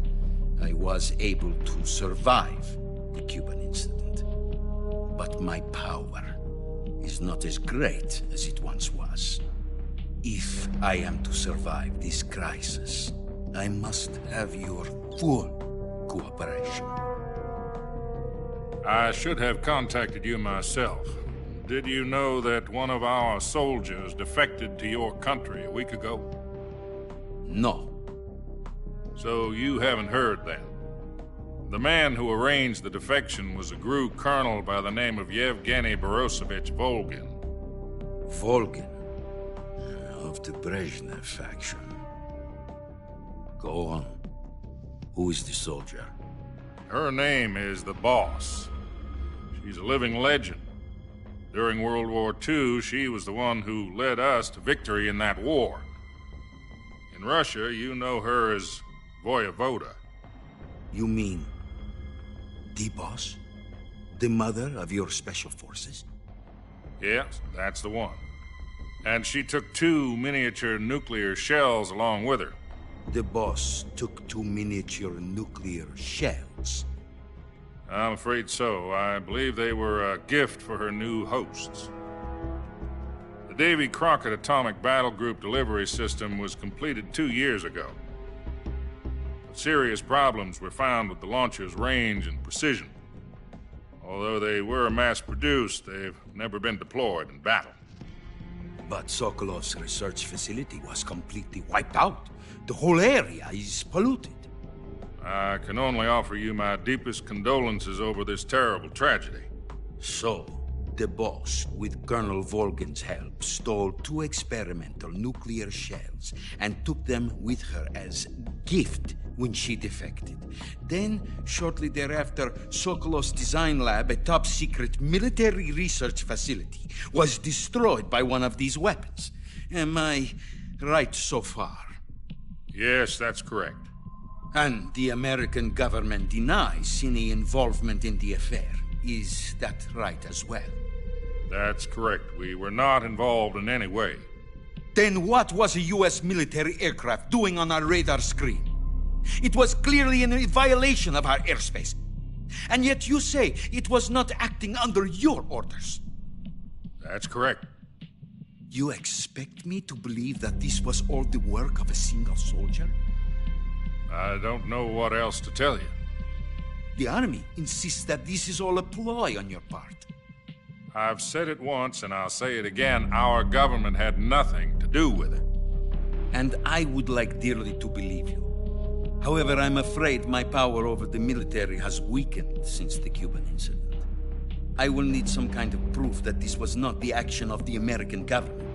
I was able to survive the Cuban incident. But my power is not as great as it once was. If I am to survive this crisis, I must have your full cooperation. I should have contacted you myself. Did you know that one of our soldiers defected to your country a week ago? No. So you haven't heard then? The man who arranged the defection was a GRU colonel by the name of Yevgeny Borosovich Volgin. Volgin? Of the Brezhnev faction. Go on. Who is the soldier? Her name is the Boss. She's a living legend. During World War II, she was the one who led us to victory in that war. In Russia, you know her as Voyevoda. You mean the Boss? The mother of your special forces? Yes, that's the one. And she took 2 miniature nuclear shells along with her. The Boss took 2 miniature nuclear shells? I'm afraid so. I believe they were a gift for her new hosts. The Davy Crockett Atomic Battle Group delivery system was completed 2 years ago. But serious problems were found with the launcher's range and precision. Although they were mass-produced, they've never been deployed in battle. But Sokolov's research facility was completely wiped out. The whole area is polluted. I can only offer you my deepest condolences over this terrible tragedy. So, the Boss, with Colonel Volgin's help, stole 2 experimental nuclear shells and took them with her as gift when she defected. Then, shortly thereafter, Sokolov's design lab, a top-secret military research facility, was destroyed by one of these weapons. Am I right so far? Yes, that's correct. And the American government denies any involvement in the affair. Is that right as well? That's correct. We were not involved in any way. Then what was a U.S. military aircraft doing on our radar screen? It was clearly in violation of our airspace. And yet you say it was not acting under your orders. That's correct. You expect me to believe that this was all the work of a single soldier? I don't know what else to tell you. The Army insists that this is all a ploy on your part. I've said it once, and I'll say it again. Our government had nothing to do with it. And I would like dearly to believe you. However, I'm afraid my power over the military has weakened since the Cuban incident. I will need some kind of proof that this was not the action of the American government.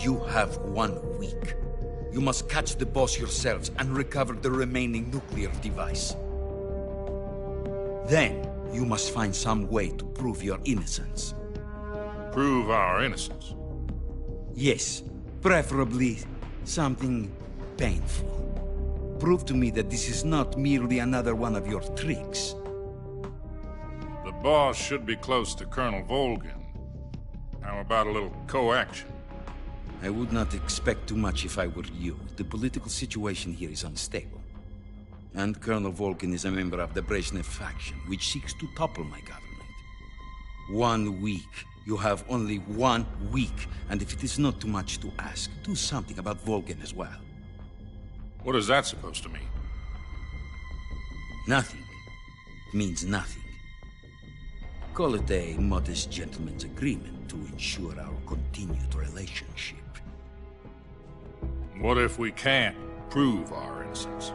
You have 1 week. You must catch the Boss yourselves and recover the remaining nuclear device. Then, you must find some way to prove your innocence. Prove our innocence? Yes, preferably something painful. Prove to me that this is not merely another one of your tricks. The Boss should be close to Colonel Volgin. How about a little co-action? I would not expect too much if I were you. The political situation here is unstable. And Colonel Volgin is a member of the Brezhnev faction, which seeks to topple my government. 1 week. You have only 1 week, and if it is not too much to ask, do something about Volgin as well. What is that supposed to mean? Nothing. It means nothing. Call it a modest gentleman's agreement to ensure our continued relationship. What if we can't prove our innocence?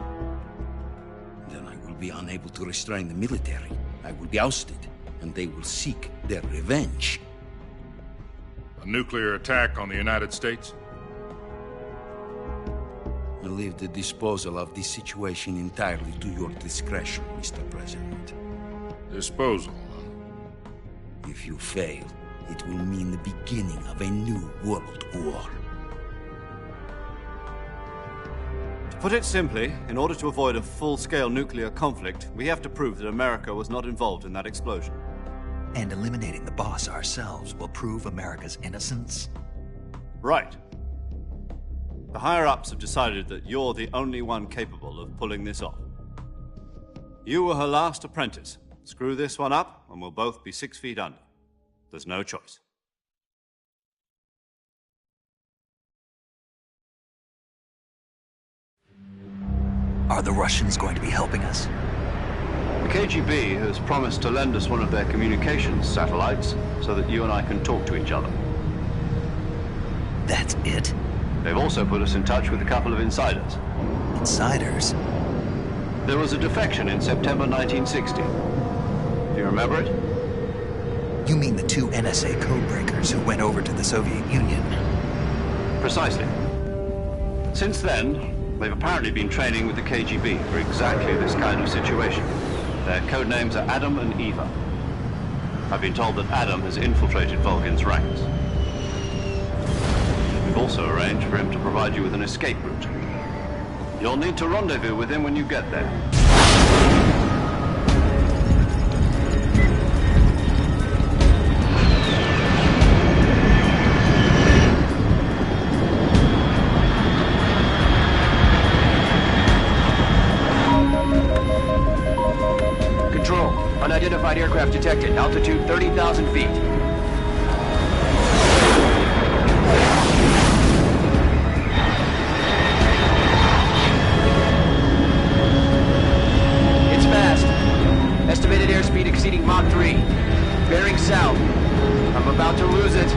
Then I will be unable to restrain the military. I will be ousted, and they will seek their revenge. A nuclear attack on the United States? I leave the disposal of this situation entirely to your discretion, Mr. President. Disposal? If you fail, it will mean the beginning of a new world war. To put it simply, in order to avoid a full-scale nuclear conflict, we have to prove that America was not involved in that explosion. And eliminating the Boss ourselves will prove America's innocence? Right. The higher-ups have decided that you're the only one capable of pulling this off. You were her last apprentice. Screw this one up, and we'll both be 6 feet under. There's no choice. Are the Russians going to be helping us? KGB has promised to lend us one of their communications satellites so that you and I can talk to each other. That's it? They've also put us in touch with a couple of insiders. Insiders? There was a defection in September 1960. Do you remember it? You mean the two NSA codebreakers who went over to the Soviet Union? Precisely. Since then, they've apparently been training with the KGB for exactly this kind of situation. Their codenames are Adam and Eva. I've been told that Adam has infiltrated Volgin's ranks. We've also arranged for him to provide you with an escape route. You'll need to rendezvous with him when you get there. Control, unidentified aircraft detected. Altitude 30,000 feet. Estimated airspeed exceeding Mach 3. Bearing south. I'm about to lose it.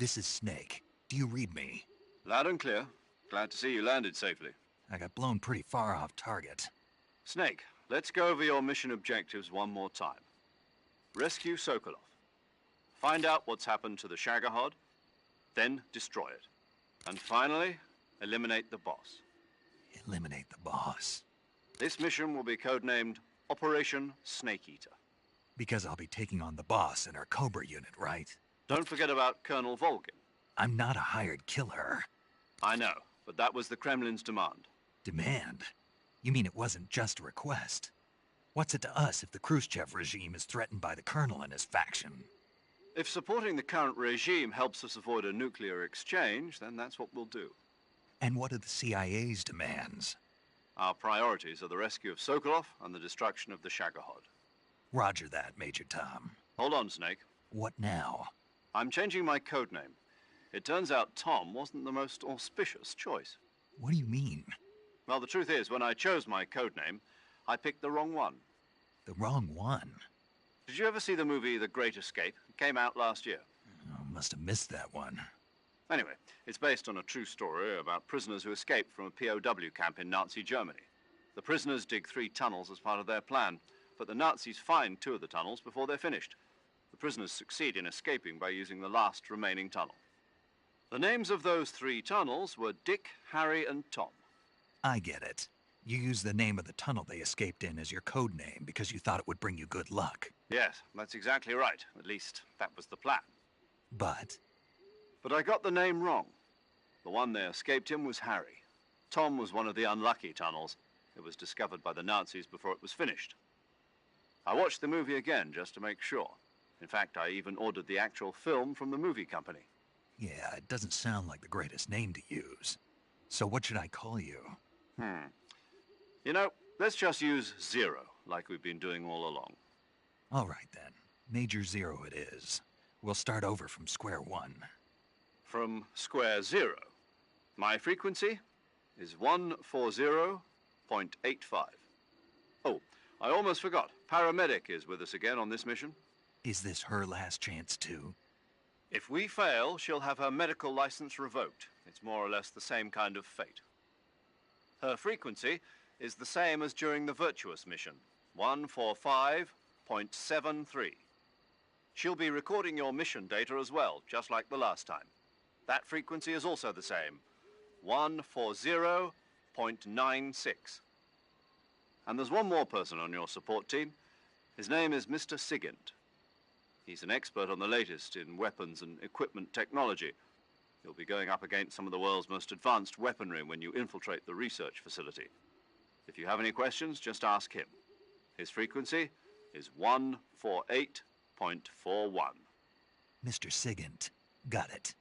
This is Snake. Do you read me? Loud and clear. Glad to see you landed safely. I got blown pretty far off target. Snake, let's go over your mission objectives one more time. Rescue Sokolov. Find out what's happened to the Shagohod, then destroy it. And finally, eliminate the boss. Eliminate the boss? This mission will be codenamed Operation Snake Eater. Because I'll be taking on the boss in our Cobra unit, right? Don't forget about Colonel Volgin. I'm not a hired killer. I know, but that was the Kremlin's demand. Demand? You mean it wasn't just a request? What's it to us if the Khrushchev regime is threatened by the Colonel and his faction? If supporting the current regime helps us avoid a nuclear exchange, then that's what we'll do. And what are the CIA's demands? Our priorities are the rescue of Sokolov and the destruction of the Shagohod. Roger that, Major Tom. Hold on, Snake. What now? I'm changing my codename. It turns out Tom wasn't the most auspicious choice. What do you mean? Well, the truth is, when I chose my codename, I picked the wrong one. The wrong one? Did you ever see the movie The Great Escape? It came out last year. Oh, must have missed that one. Anyway, it's based on a true story about prisoners who escaped from a POW camp in Nazi Germany. The prisoners dig 3 tunnels as part of their plan, but the Nazis find 2 of the tunnels before they're finished. The prisoners succeed in escaping by using the last remaining tunnel. The names of those 3 tunnels were Dick, Harry, and Tom. I get it. You used the name of the tunnel they escaped in as your code name because you thought it would bring you good luck. Yes, that's exactly right. At least, that was the plan. But I got the name wrong. The one they escaped in was Harry. Tom was one of the unlucky tunnels. It was discovered by the Nazis before it was finished. I watched the movie again just to make sure. In fact, I even ordered the actual film from the movie company. yeah, it doesn't sound like the greatest name to use. So what should I call you? You know, let's just use Zero, like we've been doing all along. All right, then. Major Zero it is. We'll start over from square one. From square 0. My frequency, is 140.85. Oh, I almost forgot. Paramedic is with us again on this mission. Is this her last chance, too? If we fail, she'll have her medical license revoked. It's more or less the same kind of fate. Her frequency is the same as during the Virtuous mission, 145.73. She'll be recording your mission data as well, just like the last time. That frequency is also the same, 140.96. And there's one more person on your support team. His name is Mr. Sigint. He's an expert on the latest in weapons and equipment technology. You'll be going up against some of the world's most advanced weaponry when you infiltrate the research facility. If you have any questions, just ask him. His frequency is 148.41. Mr. Sigint. Got it.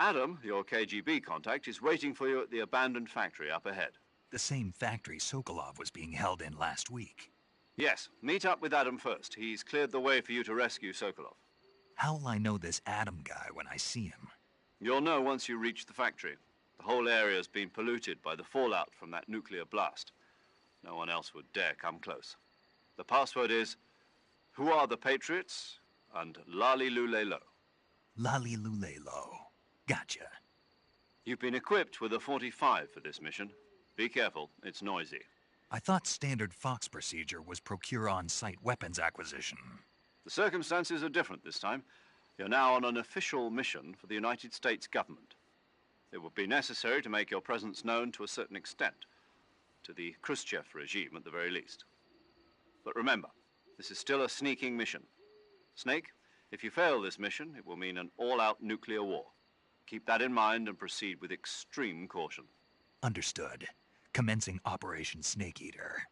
Adam, your KGB contact, is waiting for you at the abandoned factory up ahead. The same factory Sokolov was being held in last week. Yes, meet up with Adam first. He's cleared the way for you to rescue Sokolov. How'll I know this Adam guy when I see him? You'll know once you reach the factory. The whole area's been polluted by the fallout from that nuclear blast. No one else would dare come close. The password is, "Who are the Patriots?" and "Lali Lulelo." Lali Lulelo. Gotcha. You've been equipped with a 45 for this mission. Be careful, it's noisy. I thought standard Fox procedure was procure on-site weapons acquisition. The circumstances are different this time. You're now on an official mission for the United States government. It would be necessary to make your presence known to a certain extent, to the Khrushchev regime at the very least. But remember, this is still a sneaking mission. Snake, if you fail this mission, it will mean an all-out nuclear war. Keep that in mind and proceed with extreme caution. Understood. Commencing Operation Snake Eater.